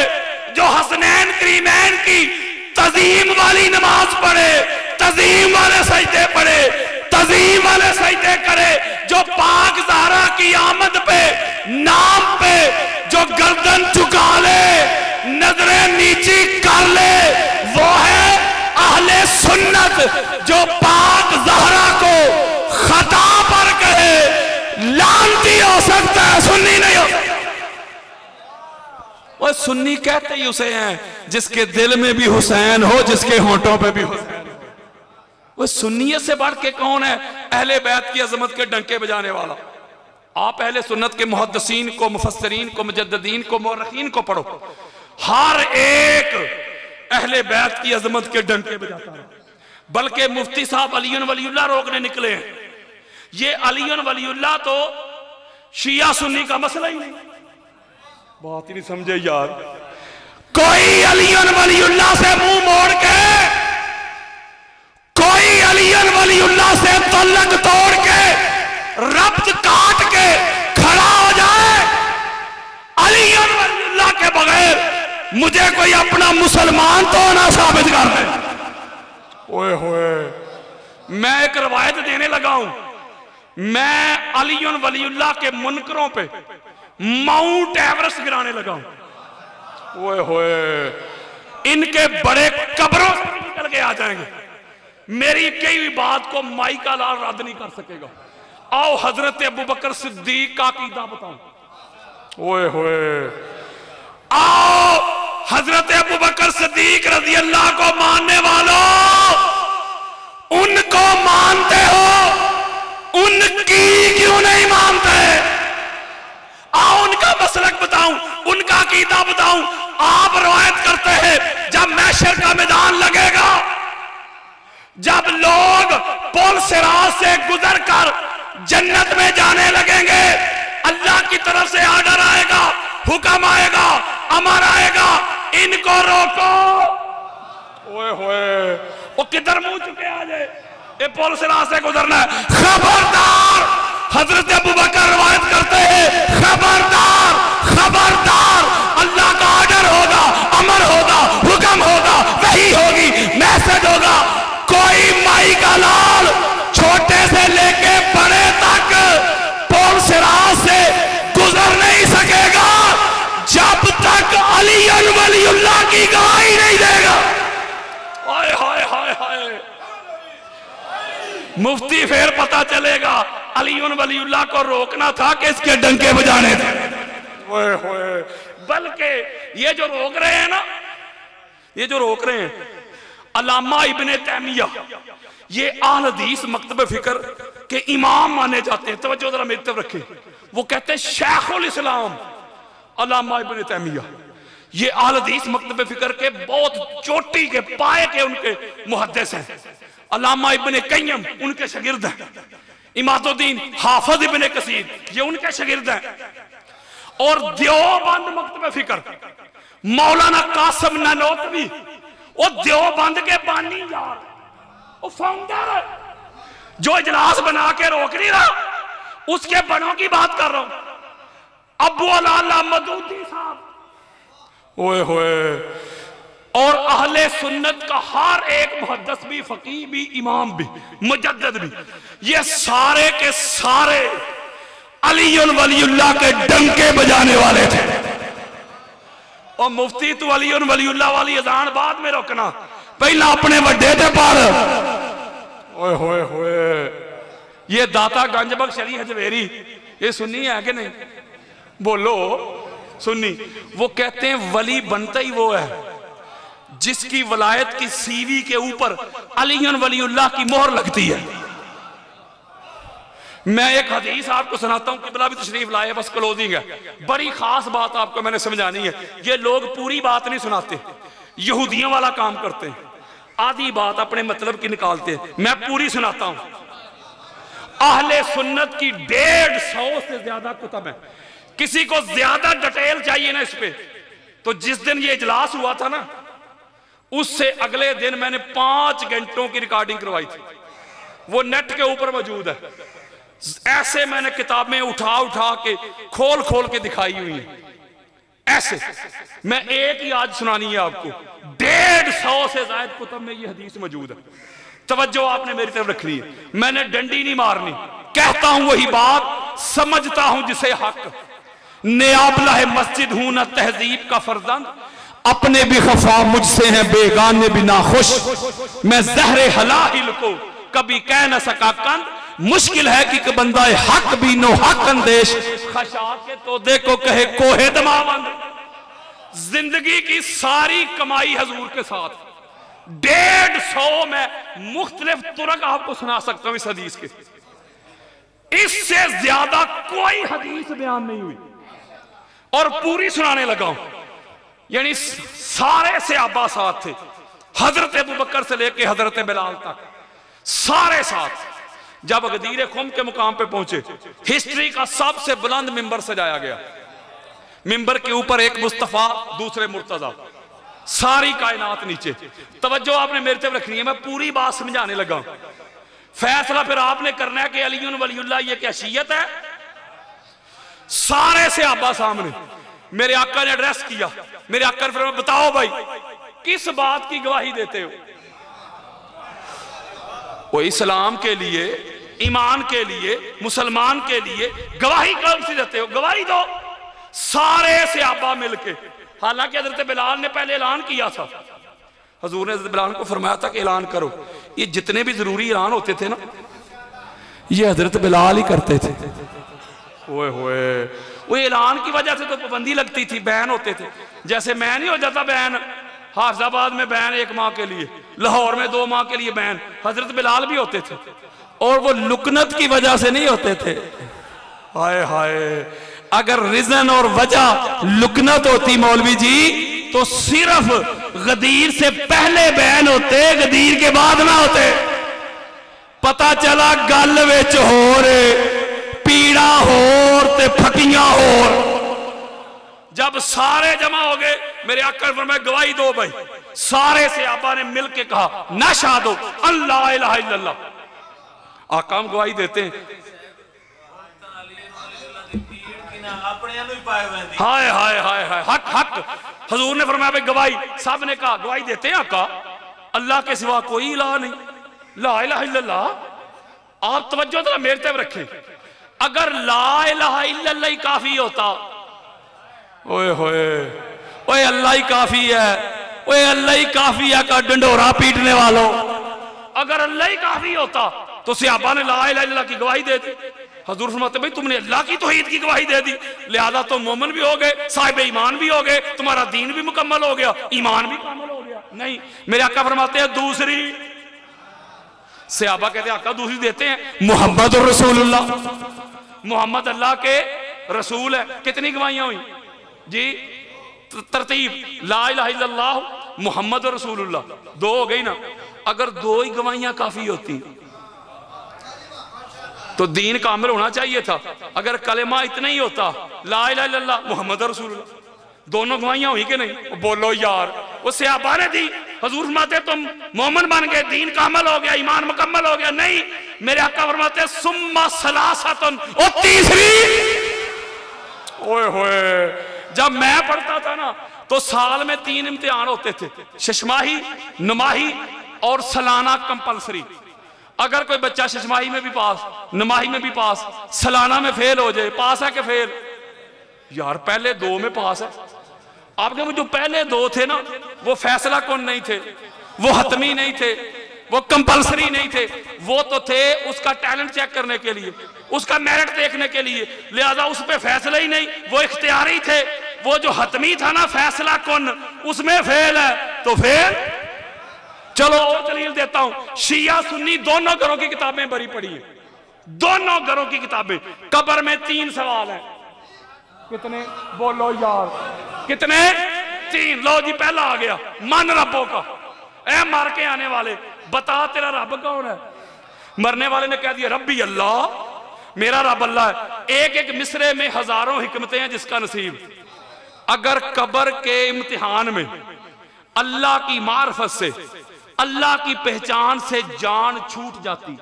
जो हसनैन करीमैन की तज़ीम वाली नमाज पढ़े, तज़ीम वाले सजदे पढ़े, तज़ीम वाले सजदे करे, जो पाक ज़हरा की आमद पे नाम पे जो गर्दन झुका ले, नजरें नीची कर ले, वो है अहले सुन्नत। जो पाक ज़हरा को खता पर कहे लानती हो सकता है, सुन्नी नहीं हो सकता। वो सुन्नी कहते ही उसे हैं जिसके दिल में भी हुसैन हो, जिसके होंठों पे भी हुसैन हो। वो सुन्नियत से बढ़ के कौन है? अहले बैत की अजमत के डंके बजाने वाला। आप अहले सुन्नत के मुहद्दिसीन को, मुफस्सिरीन को, मुजद्दिदीन को, मुअर्रिखीन को पढ़ो, हर एक अहले बैत की अजमत के डंके बजाता है। बल्कि मुफ्ती साहब अली वलीउल्लाह रोकने निकले हैं। ये अली वलीउल्लाह तो शिया सुन्नी का मसला ही नहीं, बात ही नहीं समझे यार। कोई अली वलीउल्लाह से मुंह मोड़ के, कोई अली वलीउल्लाह से तल्लक तोड़ के, रब्त काट के खड़ा हो जाए, अली वलीउल्लाह के बगैर मुझे कोई अपना मुसलमान तो ना साबित कर दे। ओए होए, मैं एक रवायत देने लगा हूं, मैं अली वलीउल्लाह के मुनकरों पे माउंट एवरेस्ट गिराने लगा हूं। ओए होए, इनके बड़े कब्रों से निकल के आ जाएंगे, मेरी कई भी बात को माइका लाल रद्द नहीं कर सकेगा। आओ हजरत अबू बकर सिद्दीक का अकीदा बताऊं। ओए होए, आओ हजरत अबू बकर सिद्दीक रज़ी अल्लाह को मानने वालों, उनको मानते हो, उनकी क्यों नहीं मानते? आओ उनका मसलक बताऊं, उनका अकीदा बताऊं। आप रवायत करते हैं जब महशर का मैदान लगेगा, जब लोग पुल सिरात से गुजर कर जन्नत में जाने लगेंगे, अल्लाह की तरफ से आर्डर आएगा, हुक्म आएगा, अमर आएगा, इनको रोको। ओए होए, वो किधर मुंह चुके आ जाए, ये पुल सिरात से गुजरना है, खबरदार। हजरत अबू बकर रवायत करते हैं, खबरदार, खबरदार, अल्लाह का आर्डर होगा, अमर होगा, हुक्म होगा, वही होगी, मैसेज होगा, कोई माई का लाल छोटे से लेके बड़े तक पुल सिरात से गुजर नहीं सकेगा जब तक अली वलीउल्लाह की गवाही नहीं देगा। हाय हाय हाय हाय, मुफ्ती फिर पता चलेगा अली वलीउल्लाह को रोकना था कि इसके डंके बजाने थे। ओए होए, बल्कि ये जो रोक रहे हैं ना, ये जो रोक रहे हैं, अल्लामा इब्ने तैमिया, ये अहल हदीस मकतब फिक्र के इमाम माने जाते हैं। तवज्जो जरा मेरी तरफ रखें, वो कहते हैं शेखुल इस्लाम अल्लामा इब्ने तैमिया, ये अहल हदीस मकतब फिक्र के बहुत चोटी के पाए के उनके मुहद्दिस हैं। अल्लामा इब्ने कय्यम उनके शागिर्द हैं, इमादुद्दीन हाफिज इब्ने कसीर ये उनके शागिर्द हैं, और देवबंद मकतब फिक्र मौलाना कासिम नानोतवी, वो देवबंद के बानी यार, वो फाउंडर, जो इजलास बना के रोक नहीं रहा, उसके बनों की बात कर रहा हूं, अबू अला मदूदी साहब। ओए होए, और अहले सुन्नत का हर एक मुहद्दिस भी, फकीह भी, इमाम भी, मुजद्दिद भी, ये सारे के सारे अली वलीउल्लाह के डंके बजाने वाले थे। और मुफ्ती तो अली वलीउल्लाह वाली अजान बाद में रोकना, पहला अपने वड्डे ते पढ़। ओए होए होए, ये दाता गंजबख्श अली हजवेरी ये सुन्नी है कि नहीं? बोलो सुन्नी। वो कहते हैं वली बनता ही वो है जिसकी वलायत की सीवी के ऊपर अली वलीउल्लाह की मोहर लगती है। मैं एक हदीस आपको सुनाता हूं, किबला भी तशरीफ लाए, बस क्लोजिंग है, बड़ी खास बात आपको मैंने समझानी है। ये लोग पूरी बात नहीं सुनाते, यहूदियों वाला काम करते हैं, आधी बात अपने मतलब की निकालते हैं। मैं पूरी सुनाता हूं। अहले सुन्नत की 150 से ज्यादा कुतब है। किसी को ज्यादा डिटेल चाहिए ना इस पे, तो जिस दिन ये इजलास हुआ था ना, उससे अगले दिन मैंने 5 घंटों की रिकॉर्डिंग करवाई थी, वो नेट के ऊपर मौजूद है। ऐसे मैंने किताबें उठा उठा के खोल खोल के दिखाई हुई है। ऐसे मैं एक ही आज सुनानी है आपको, 150 से ज्यादा कुतब में ये हदीस मौजूद है। तवज्जो आपने मेरी तरफ रख ली है, मैंने डंडी नहीं मारनी, कहता हूं वही बात, समझता हूं जिसे हक। नियाबला है मस्जिद हूं ना तहजीब का फर्जंद, अपने भी खफा मुझसे हैं बेगाने भी नाखुश, मैं जहरे हलाहिल को कभी कह न सका कंद, मुश्किल है कि बंदा हक भी नो हक अंदेश, खशा के तोदे को कहे कोहे दमावंद। जिंदगी की सारी कमाई हजूर के साथ, 150 में मुख्तलिफ तुरक आपको सुना सकता हूं इस हदीस के, इससे ज्यादा कोई हदीस बयान नहीं हुई और पूरी सुनाने लगा हूं। यानी सारे सहाबा साथ थे, हजरत अबू बकर से लेके हजरत बिलाल तक सारे साथ। जब गदीर खुम के मुकाम पे पहुंचे, हिस्ट्री का सबसे बुलंद मिंबर सजाया गया, मिंबर के ऊपर एक मुस्तफा, दूसरे मुर्तजा, सारी कायनात नीचे। तवज्जो आपने मेरे तरफ रखनी है, मैं पूरी बात समझाने लगा। फैसला फिर आपने करना है कि अली वलीउल्लाह ये क्या शियत है। सारे सहाबा सामने मेरे आका ने एड्रेस किया, मेरे आका ने फरमाया बताओ भाई किस बात की गवाही देते हो। वो इस्लाम के लिए, ईमान के लिए, मुसलमान के लिए गवाही कौन सी देते हो, गवाही दो। सारे सहाबा मिलके, हालांकि हजरत बिलाल ने पहले ऐलान किया था, हजूर ने हजरत बिलाल को फरमाया था कि ऐलान करो। ये जितने भी जरूरी ऐलान होते थे ना, ये हजरत बिलाल ही करते थे। ओए होए, वो ऐलान की वजह से तो पाबंदी लगती थी, बैन होते थे। जैसे मैं नहीं हो जाता बैन, हाफिजाबाद में बैन 1 माह के लिए, लाहौर में 2 माह के लिए बैन, हजरत बिलाल भी होते थे। और वो लुकनत की वजह से नहीं होते थे। हाय हाय, अगर रीजन और वजह लुकनत होती मौलवी जी, तो सिर्फ गदीर से पहले बैन होते, गदीर के बाद ना होते। पता चला गल विच होर, पीड़ा होर ते फटियां होर। जब सारे जमा हो गए, मेरे आका फरमाया गवाही दो भाई। सारे सहाबा ने मिलके कहा नशहदु अल्ला इलाहा इल्लल्लाह। आका हम गवाही देते हैं। हाय हाय हाय हाय, हक हक। हजूर ने फरमाया भाई गवाही, सब ने कहा गवाही देते हैं आका, अल्लाह के सिवा कोई इलाह नहीं, ला इलाहा इल्लल्लाह। आप तवज्जो जरा मेरे तरफ रखें, अगर ला इलाहा इल्लल्लाह ही काफी होता, ओए होए, ओए अल्लाह ही काफी है, ओए अल्लाह ही काफी है का डंडोरा पीटने वालों, अगर अल्लाह ही काफी होता तो सहाबा ने ला इलाहा इल्लल्लाह की गवाही दे दी। हजूर फरमाते भाई तुमने अल्लाह की तौहीद की गवाही दे दी, लिहाजा तुम मोमिन भी हो गए, साहिब ईमान भी हो गए, तुम्हारा दीन भी मुकम्मल हो गया, ईमान भी मुकम्मल हो गया। नहीं, मेरे आका फरमाते हैं दूसरी। सहाबा कहते हैं आका दूसरी देते हैं, मुहम्मद और रसूलुल्लाह, मोहम्मद अल्लाह के रसूल है। कितनी गवाहियां हुई जी? तरतीब ला इलाहा इल्लल्लाह मुहम्मद और रसूलुल्लाह, 2 हो गई ना। अगर 2 ही गवाहियां काफी होती तो दीन कामिल होना चाहिए था। अगर कलेमा इतना ही होता, ला इलाहा इल्लल्लाह मुहम्मद और रसूलुल्लाह, दोनों गवाहियां हुई कि नहीं? बोलो यार, वो सहाबा ने दी। हजूर फरमाते तुम मोमिन बन गए, दीन कामिल हो गया, ईमान मुकम्मल हो गया। नहीं, मेरे आका फरमाते सुम्मा सलासतुन, और तीसरी। ओए होए, जब मैं पढ़ता था ना तो साल में 3 इम्तिहान होते थे, शशमाही, नमाही और सालाना कंपलसरी। अगर कोई बच्चा शशमाही में भी पास, नमाही में भी पास, सालाना में फेल हो जाए, पास है कि फेल? यार पहले 2 में पास है। आपके वो जो पहले 2 थे ना, वो फैसला कौन नहीं थे, वो हतमी नहीं थे, वो कंपलसरी नहीं थे, वो तो थे उसका टैलेंट चेक करने के लिए, उसका मेरिट देखने के लिए, लिहाजा उस पर फैसला ही नहीं, वो इख्तियारी थे। वो जो हतमी था ना फैसला कौन, उसमें फेल है तो फेल। चलो और दलील देता हूं, शिया सुन्नी दोनों घरों की किताबें बरी पड़ी है, दोनों घरों की किताबें। कब्र में 3 सवाल हैं। कितने? बोलो यार, कितने? 3। लो जी, पहला आ गया, मन रब्बों का। ऐ मार के आने वाले, बता तेरा रब कौन है? मरने वाले ने कह दिया रब्बी अल्लाह, मेरा रब अल्लाह है। एक एक मिसरे में हजारों हिकमतें हैं जिसका नसीब। अगर कब्र के इम्तिहान में अल्लाह की मार्फत से, अल्लाह की पहचान से जान छूट जाती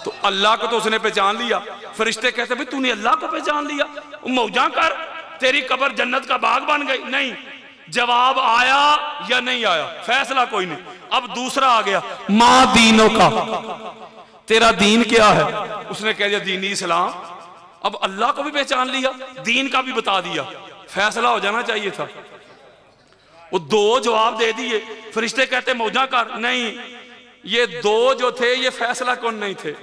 तो अल्लाह को तो उसने पहचान लिया। फरिश्ते कहते भाई तूने अल्लाह को पहचान लिया, मौजा कर, तेरी कब्र जन्नत का बाग बन गई। नहीं, जवाब आया या नहीं आया, फैसला कोई नहीं। अब दूसरा आ गया, माँ दीनों का, तेरा दीन क्या है? उसने कह दिया दीनी इस्लाम। अब अल्लाह को भी पहचान लिया, दीन का भी बता दिया, फैसला हो जाना चाहिए था। वो दो जवाब दे दिए। फरिश्ते कहते मौजा कर, नहीं, ये दो जो थे ये फैसला कौन नहीं थे,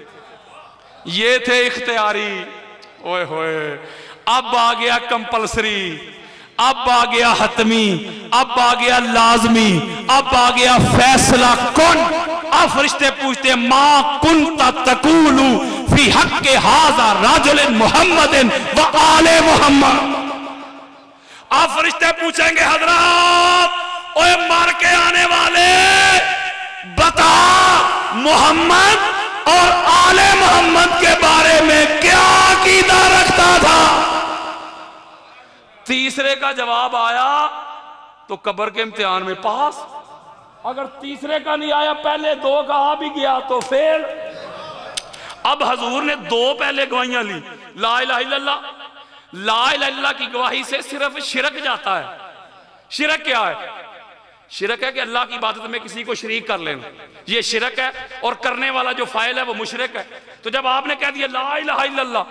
ये थे इख्तियारी। ओए होए, अब आ गया कंपल्सरी, अब आ गया हतमी, अब आ गया लाजमी, अब आ गया फैसला कौन। अब फरिश्ते पूछते माँ कुंता तकूलू फी हक के हाजा राजुल मुहम्मदिन व आले मोहम्मद। अब फरिश्ते पूछेंगे हजरत ओए मर के आने वाले बता मोहम्मद और आले मोहम्मद के बारे में क्या अकीदा रखता था। तीसरे का जवाब आया तो कब्र के इम्तिहान में पास, अगर तीसरे का नहीं आया, पहले दो का आ भी गया तो फेल। अब हजूर ने दो पहले गवाहियां ली, ला इलाहा इल्लल्लाह, ला इलाहा इल्लल्लाह की गवाही से सिर्फ शिरक जाता है। शिरक क्या है? शिरक है कि अल्लाह की इबादत में किसी को शरीक कर लेना, ये शिरक है, और करने वाला जो फाइल है वो मुशरिक है। तो जब आपने कह दिया ला इलाहा इल्लल्लाह,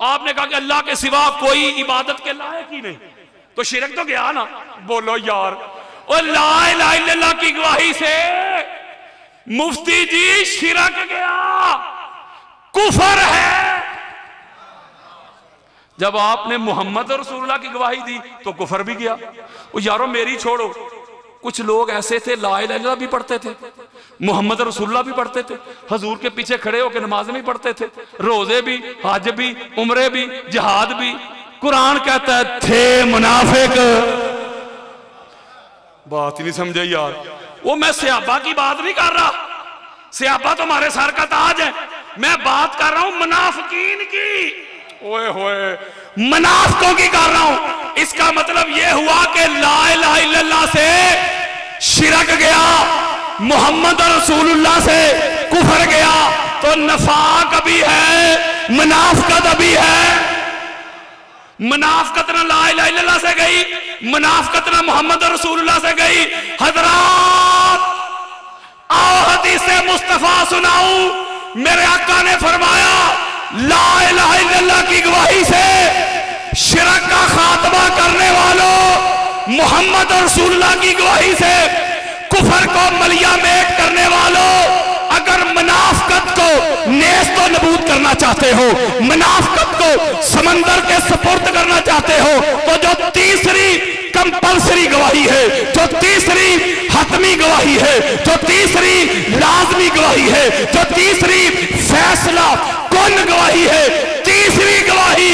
आपने कहा कि अल्लाह के सिवा कोई इबादत के लायक ही नहीं, तो शिरक तो गया ना। बोलो यार, और ला इलाहा इल्लल्लाह की गवाही से मुफ्ती जी शिरक गया, कुफर है। जब आपने मोहम्मद रसूलुल्लाह की गवाही दी तो कुफर भी गया। ओ यारो मेरी छोड़ो, कुछ लोग ऐसे थे ला इलाहा इल्लल्लाह भी पढ़ते थे, मोहम्मद रसूलुल्लाह भी पढ़ते थे, हजूर के पीछे खड़े होकर नमाज भी पढ़ते थे, रोजे भी, हज भी, उम्रे भी, जिहाद भी। कुरान कहता है थे मुनाफिक। बात ही नहीं समझे यार। वो मैं सहाबा की बात नहीं कर रहा, सहाबा तो हमारे सर का ताज है, मैं बात कर रहा हूं मुनाफिकीन की। ओए होए, मुनाफिकों की कर रहा हूं। इसका मतलब यह हुआ कि ला इलाहा इल्लल्लाह से शिरक गया, मोहम्मद रसूलुल्लाह से कुफर गया, तो नफाक भी है, मुनाफिकत भी है। मुनाफिकत ना ला इलाहा इल्लल्लाह से गई, मुनाफिकत ना मोहम्मद रसूलुल्लाह से गई। हजरात आओ हदीस मुस्तफा सुनाऊं। मेरे आका ने फरमाया ला इलाहा इल्लल्लाह की गवाही से शिरक का खात्मा करने वालों, मोहम्मद रसूलुल्लाह की गवाही से कुफर को मलिया मेट करने वालों, अगर मुनाफिकत को नेस्त व नबूद करना चाहते हो, मुनाफिकत को समंदर के सुपुर्द करना चाहते हो, तो जो तीसरी कंपल्सरी गवाही है, जो तीसरी हतमी गवाही है, जो तीसरी लाजमी गवाही है, जो तीसरी फैसला कौन गवाही है, तीसरी गवाही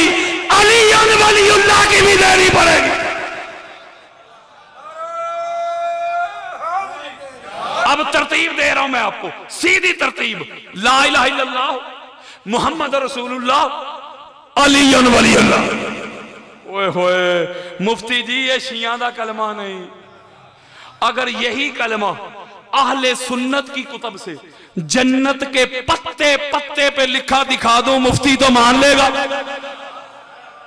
अली वलीउल्लाह की भी देनी पड़ेगी। अब तरतीब दे रहा हूं मैं आपको, सीधी तरतीब, ला इलाहा इल्लल्लाह, मोहम्मद रसूलुल्लाह, अली वलीउल्लाह। ओए होए मुफ्ती जी ये शिया दा कलमा नहीं। अगर यही कलमा अहले सुन्नत की कुतब से जन्नत के पत्ते पत्ते पे लिखा दिखा दो, मुफ्ती तो मान लेगा।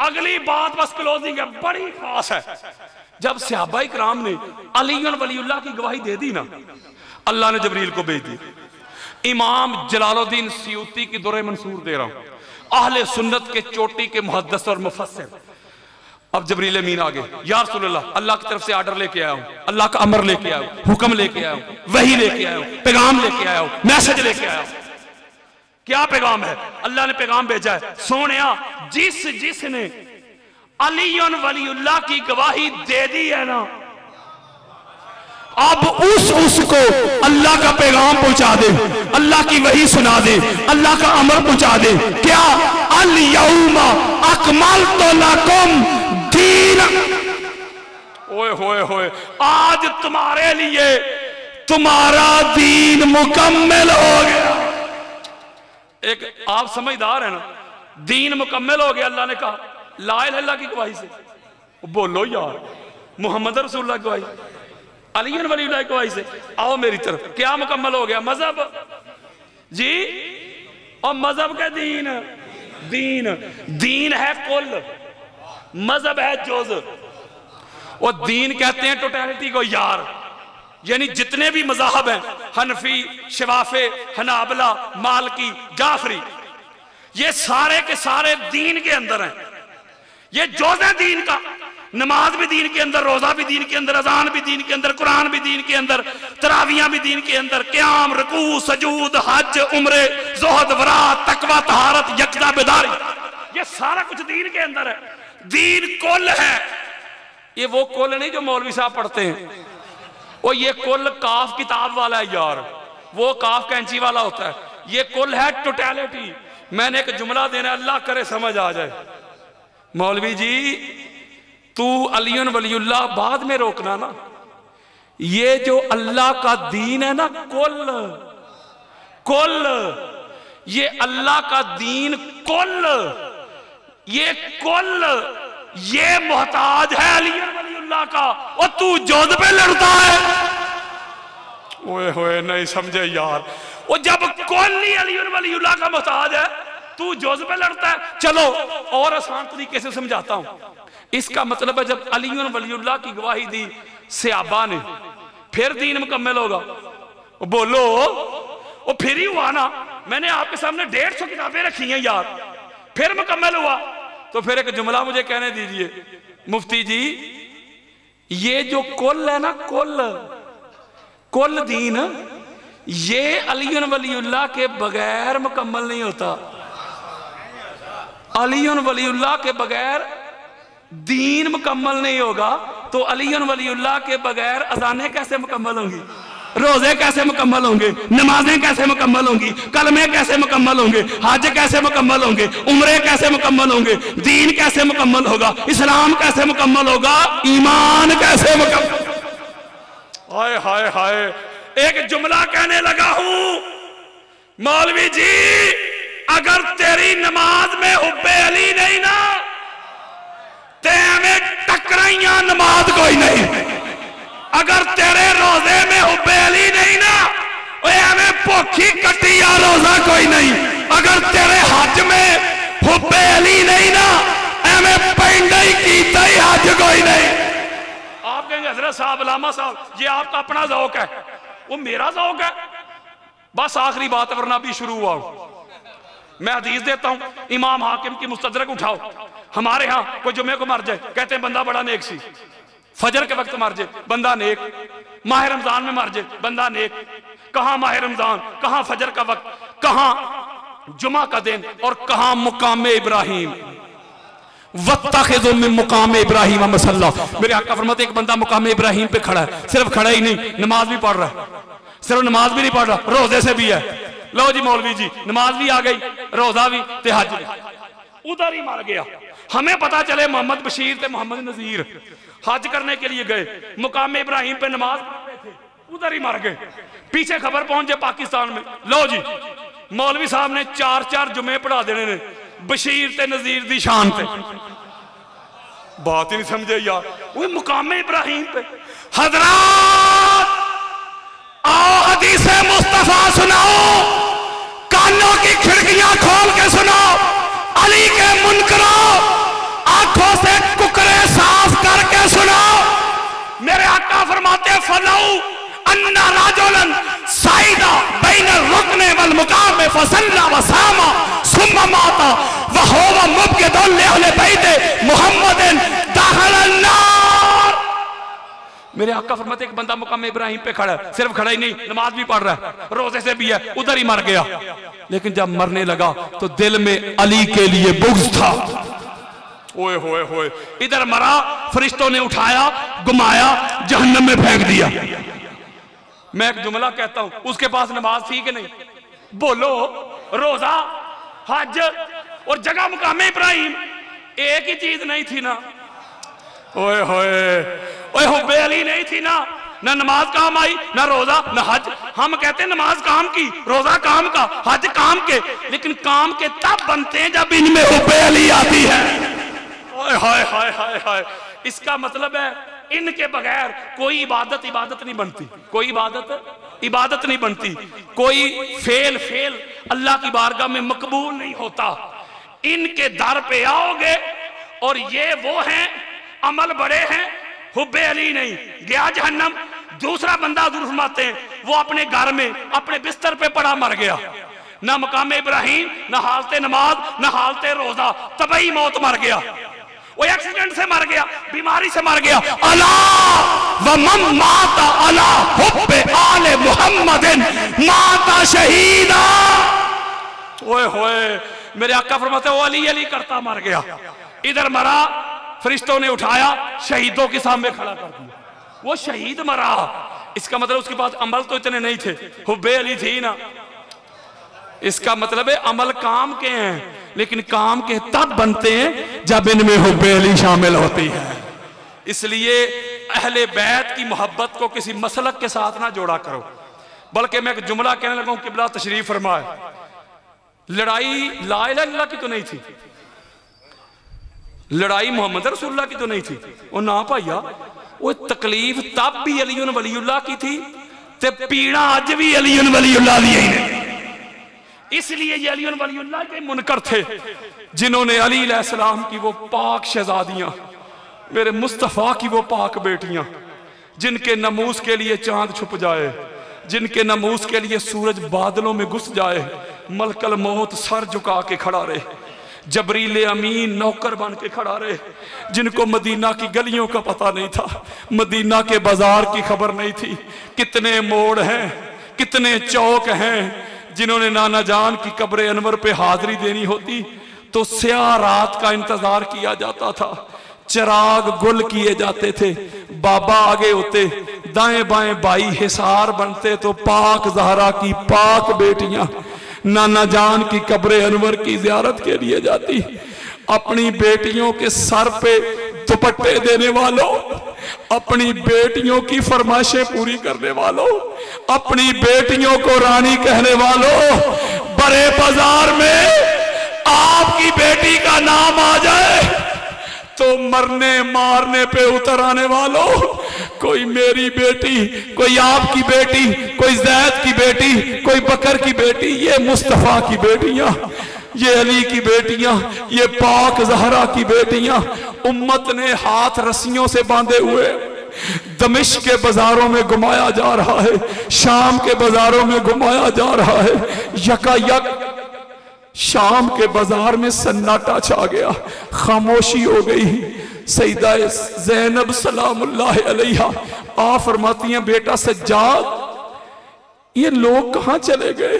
अगली बात बस क्लोजिंग है, बड़ी खास है। जब सहाबा इकराम ने अली वलीउल्लाह की गवाही दे दी ना, अल्लाह ने जबरील को भेज दी। इमाम जलालुद्दीन सियूती की दुर्र मंसूर दे रहा हूं, अहले सुन्नत के चोटी के मुहद्दिस और मुफस्सिर। अब जबरील अमीन आ गए, या रसूलल्लाह अल्लाह की तरफ से आर्डर लेके आया हूं, अल्लाह का अमर लेके आया हूं, हुक्म लेके आया हूं, वही लेके आया हूं, पैगाम लेके आया हूं, मैसेज लेके आया हूं। क्या पैगाम है? अल्लाह ने पैगाम भेजा है, सोनिया जिसने अली वलीउल्लाह की गवाही दे दी है ना, अब उसको अल्लाह का पैगाम पहुंचा दे, अल्लाह की वही सुना दे, अल्लाह का अमर पहुंचा दे। क्या? अल यौमा अकमलतु लकुम दीन। ओए होए होए, आज तुम्हारे लिए तुम्हारा दीन मुकम्मल हो गया। एक आप समझदार है ना, दीन मुकम्मल हो गया, अल्लाह ने कहा ला इलाहा इल्लल्लाह की गवाही से, बोलो यार मोहम्मद रसूलुल्लाह की गवाही, अली वलीउल्लाह की गवाही से, आओ मेरी तरफ, क्या मुकम्मल हो गया? मजहब जी, और मजहब का दीन, दीन दीन है कुल, मजहब है जुज। और दीन कहते हैं टोटलिटी को यार, यानी जितने भी मज़ाहब हैं, हनफी, शवाफे, हनाबला, मालकी, जाफरी, ये सारे के सारे दीन के अंदर हैं। ये जोज़ है दीन का, नमाज भी दीन के अंदर, रोजा भी दीन के अंदर, अजान भी दीन के अंदर, कुरान भी दीन के अंदर, तरावियां भी दीन के अंदर, क़याम, रुकू, सजूद, हज, उम्रे, ज़ुहद, वरात, तकवा, तहारत, यकदा बेदारी, ये सारा कुछ दीन के अंदर है। दीन कुल है। ये वो कुल नहीं जो मौलवी साहब पढ़ते हैं, वो ये कुल काफ किताब वाला है यार, वो काफ कैंची वाला होता है। ये कुल है टोटलिटी। मैंने एक जुमला देना, अल्लाह करे समझ आ जाए। मौलवी जी तू अली वलीउल्लाह बाद में रोकना ना, ये जो अल्लाह का दीन है ना, कुल कुल, ये अल्लाह का दीन कुल, ये कुल, ये मोहताज है अली वलीउल्लाह का, और तू जोध पे लड़ता है। ओए होए नहीं समझे यार, वो जब कुल ही अली वलीउल्लाह का मोहताज है, तू जोध पे लड़ता है। चलो और आसान तरीके से समझाता हूं। इसका मतलब है जब अली वलीउल्लाह की गवाही दी सहाबा ने, फिर दीन मुकम्मल होगा। बोलो, वो फिर ही हुआ ना। मैंने आपके सामने 150 किताबें रखी हैं यार, फिर मुकम्मल हुआ। तो फिर एक जुमला मुझे कहने दीजिए मुफ्ती जी, ये जो कुल है ना, कुल कुल दीन, ये अली वलीउल्लाह के बगैर मुकम्मल नहीं होता। अली वलीउल्लाह के बगैर दीन मुकम्मल नहीं होगा। तो अली वलीउल्लाह के बगैर अजानें कैसे मुकम्मल होंगी, रोजे कैसे मुकम्मल होंगे, नमाजें कैसे मुकम्मल होंगी, कलमे कैसे मुकम्मल होंगे, हज कैसे मुकम्मल होंगे, उम्रे कैसे मुकम्मल होंगे, दीन कैसे मुकम्मल होगा, इस्लाम कैसे मुकम्मल होगा, ईमान कैसे मुकम्मल। हाय हाय हाय, एक जुमला कहने लगा हूं, मौलवी जी अगर तेरी नमाज में हुब्बे अली नहीं ना, ते हमें टकराइया नमाज कोई नहीं। अगर तेरे रोजे में हुब्बे अली नहीं ना, हमें भूखी कटी या रोजा कोई नहीं। अगर तेरे हज में हुब्बे अली नहीं ना, हमें पैंडई कीता ही हज कोई नहीं। आप कहेंगे हजरत साहब, अलामा साहब, ये आपका अपना ज़ौक है, वो मेरा ज़ौक है। बस आखिरी बात, वरना भी शुरू हुआ। मैं हदीस देता हूं, इमाम हाकिम की मुस्तदरक उठाओ। हमारे यहाँ कोई जुम्मे को मर जाए, कहते हैं बंदा बड़ा नेक सी। फजर के वक्त मर जाए, बंदा नेक। माह रमजान में मर जाए, बंदा नेक। कहां माह रमजान, कहां फजर का वक्त, कहां जुमा का दिन, और कहां मुकाम इब्राहिम। वत्तखिज़ू मिन मुकाम इब्राहिम मसल्ला। मेरे आका फरमाते एक बंदा मुकाम इब्राहिम पे खड़ा है, सिर्फ खड़ा ही नहीं, नमाज भी पढ़ रहा है। सिर्फ नमाज भी नहीं पढ़ रहा, रोजे से भी है। लो जी मौलवी जी, नमाज भी आ गई, रोजा भी, ते हज भी। उधर ही मर गया। हमें पता चले मोहम्मद बशीर ते मोहम्मद नजीर हज करने के लिए गए, मुकाम इब्राहिम पे नमाज पढ़ रहे थे, उधर ही मर गए। पीछे खबर पहुंचे पाकिस्तान में, लो जी मौलवी साहब ने 4-4 जुमे पढ़ा देने ने बशीर ते नजीर दी शान पे। बात ही नहीं समझे यार, वो मुकाम इब्राहिम पे। हजरात आओ हदीसे मुस्तफा सुनाओ, कानों की खिड़कियां खोल के सुनो। अली के मुनकरों, आंखों से कुकरे साफ करके सुनो। मेरे आका फरमाते फलाऊ अन्ना राजुलन साइदा बैनल रुकने वल मुकाम फसल्ला व सामा सुम्मा माता व हुवा मुबगिदुन लिअहले बैते मुहम्मदिन दाखिलन नार। मेरे आका फरमाते एक बंदा मुकाम इब्राहिम पे खड़ा है, सिर्फ खड़ा ही नहीं, नमाज भी पढ़ रहा है, रोजे से भी है, उधर ही मर गया। लेकिन जब मरने लगा तो दिल में अली के लिए बुग़्ज़ था। ओए होए होए, इधर मरा, फरिश्तों ने उठाया, घुमाया, जहन्नम में फेंक दिया। मैं एक जुमला कहता हूं, उसके पास नमाज थी कि नहीं? बोलो, रोजा, हज और जगह मुकाम इब्राहिम, एक ही चीज नहीं थी ना। ओए होए, ओए हुब्बे अली नहीं थी ना। ना नमाज काम आई, ना रोजा, ना हज। हम कहते हैं नमाज काम की, रोजा काम का, हज काम के, लेकिन काम के तब बनते हैं जब इनमें हुब्बे अली आती है। हाय हाय हाय हाय। इसका मतलब है इनके बगैर कोई इबादत इबादत नहीं बनती, कोई इबादत इबादत नहीं बनती, कोई फेल अल्लाह की बारगाह में मकबूल नहीं होता। इनके दर पे आओगे और ये वो हैं, अमल बड़े हैं, हुब्बे अली नहीं, गया जहन्नम। दूसरा बंदा हज़ूर फरमाते हैं वो अपने घर में अपने बिस्तर पे पड़ा मर गया, ना मकाम इब्राहिम, ना हालते नमाज, ना हालते रोजा, तबई मौत मर गया, वो एक्सीडेंट से मर गया, बीमारी से मर गया। अला व मन माता अला हुब्बे आले मुहम्मदिन माता शहीदा। ओए होए, मेरे आका फरमाते वो अली अली करता मर गया। इधर मरा, फरिश्तों ने उठाया, शहीदों के सामने खड़ा कर दिया, वो शहीद मरा। इसका मतलब उसके पास अमल तो इतने नहीं थे, हुब्बे अली थी ना। इसका मतलब है अमल काम के हैं, लेकिन काम के तब बनते हैं जब इनमें हुब्बे अली शामिल होती है। इसलिए अहले बैत की मोहब्बत को किसी मसलक के साथ ना जोड़ा करो, बल्कि मैं एक जुमला कहने लगा हूं, किबला तशरीफ फरमाए। लड़ाई ला इलाहा इल्लल्लाह की तो नहीं थी, लड़ाई मोहम्मद रसूलुल्लाह की तो नहीं थी। वो ना भाइया, वो तकलीफ तब भी अलीउन वलीउल्लाह की थी, ते पीड़ा अज भी अलीउन वलीउल्लाह दी ही। इसलिए ये अली वलीउल्लाह के मुनकर थे, जिन्होंने अली अलैहिस्सलाम की वो पाक शहजादियां, मेरे मुस्तफ़ा की वो पाक बेटियां, जिनके नमूस के लिए चांद छुप जाए, जिनके नमूस के लिए सूरज बादलों में घुस जाए, मलकल मौत सर झुका के खड़ा रहे, जबरील अमीन नौकर बन के खड़ा रहे, जिनको मदीना की गलियों का पता नहीं था, मदीना के बाजार की खबर नहीं थी, कितने मोड़ हैं, कितने चौक हैं, जिन्होंने नाना जान की कब्र अनवर पे हाजिरी देनी होती तो स्याह रात का इंतजार किया जाता था, चिराग गुल किए जाते थे, बाबा आगे होते, दाएं बाएं भाई हिसार बनते, तो पाक ज़हरा की पाक बेटियां नाना जान की कब्र अनवर की जियारत के लिए जाती। अपनी बेटियों के सर पे दुपट्टे देने वालों, अपनी बेटियों की फरमाइशें पूरी करने वालों, अपनी बेटियों को रानी कहने वालों, बड़े बाजार में आपकी बेटी का नाम आ जाए तो मरने मारने पे उतर आने वालों, कोई मेरी बेटी, कोई आपकी बेटी, कोई जैद की बेटी, कोई बकर की बेटी, ये मुस्तफा की बेटियां, ये अली की बेटियां, ये पाक ज़हरा की बेटियां, उम्मत ने हाथ रस्सियों से बांधे हुए दमिश्क के बाजारों में घुमाया जा रहा है, शाम के बाजारों में घुमाया जा रहा है। यकायक शाम के बाजार में सन्नाटा छा गया, खामोशी हो गई। सईदा ज़ैनब सलामुल्लाह अलैहा आ फरमाती हैं, बेटा सज्जाद, ये लोग कहाँ चले गए?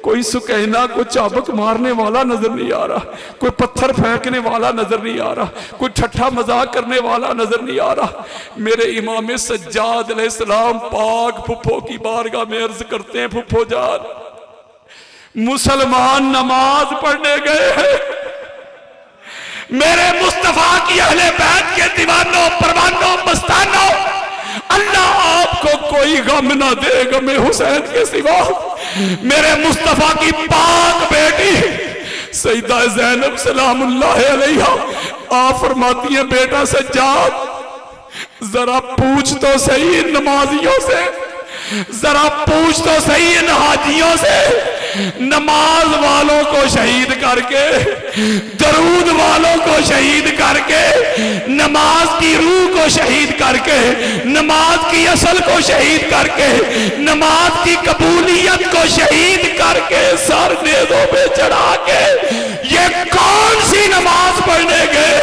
कोई सुकैना को चाबक मारने वाला नजर नहीं आ रहा, कोई पत्थर फेंकने वाला नजर नहीं आ रहा, कोई ठट्ठा मजाक करने वाला नजर नहीं आ रहा। मेरे इमाम सज्जाद अलैहिस्सलाम पाक फुफ्फो की बारगाह में अर्ज करते हैं, फुफ्फो जान, मुसलमान नमाज पढ़ने गए हैं, मेरे मुस्तफा की अहले बैत के दीवानों परवानों मस्तानों, अल्लाह आपको कोई गम ना दे गमे हुसैन के सिवा। मेरे मुस्तफा की पाक बेटी सईदा ज़ैनब सलामुल्लाह अलैहा आ फरमाती है, बेटा सज्जाद, जरा पूछ तो सही इन नमाजियों से, जरा पूछ तो सही इन हाजियों से, नमाज वालों को शहीद करके, दरूद वालों को शहीद करके, नमाज की रूह को शहीद करके, नमाज की असल को शहीद करके, नमाज की कबूलियत को शहीद करके, सर नेज़ों पे चढ़ा के ये कौन सी नमाज पढ़ने गए?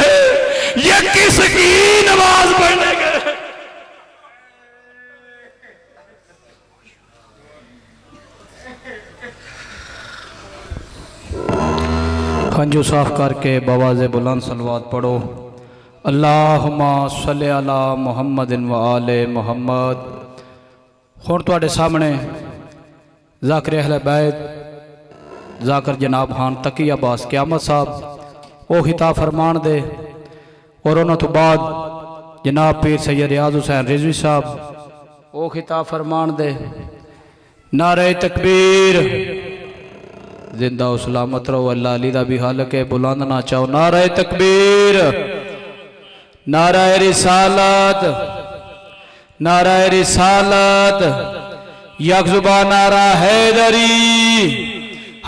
ये किसकी नमाज पढ़ने गए? हंजू साफ करके बवाज़े बुलंद सलवात पढ़ो। अल्लाहुम्मा सल्ली अला मुहम्मदिन व आले मुहम्मद। हुण तुहाडे सामने ज़ाकिर अहले बैत ज़ाकिर जनाब खान तकी अब्बास क़यामत साहब वो खिताब फरमान दे, और उन्होंने तो बाद जनाब पीर सैयद रियाज़ हुसैन रिजवी साहब ओ खिताब फरमान दे नारे तकबीर जिंदा हो सलामत रहो अल्लाह अली दा भी हल के बुलंद ना चाहो नारे तकबीर नारा रिसालत नारा रिसालत यकजुबा नारा हैदरी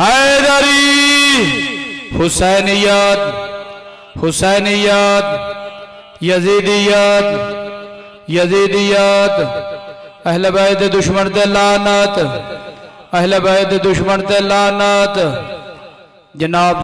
हैदरी हुसैनियत हुसैनियत यजीदियत यजीदियत अहले बैत दुश्मन ते लानत अहले बैत दुश्मन ते लानत जनाब।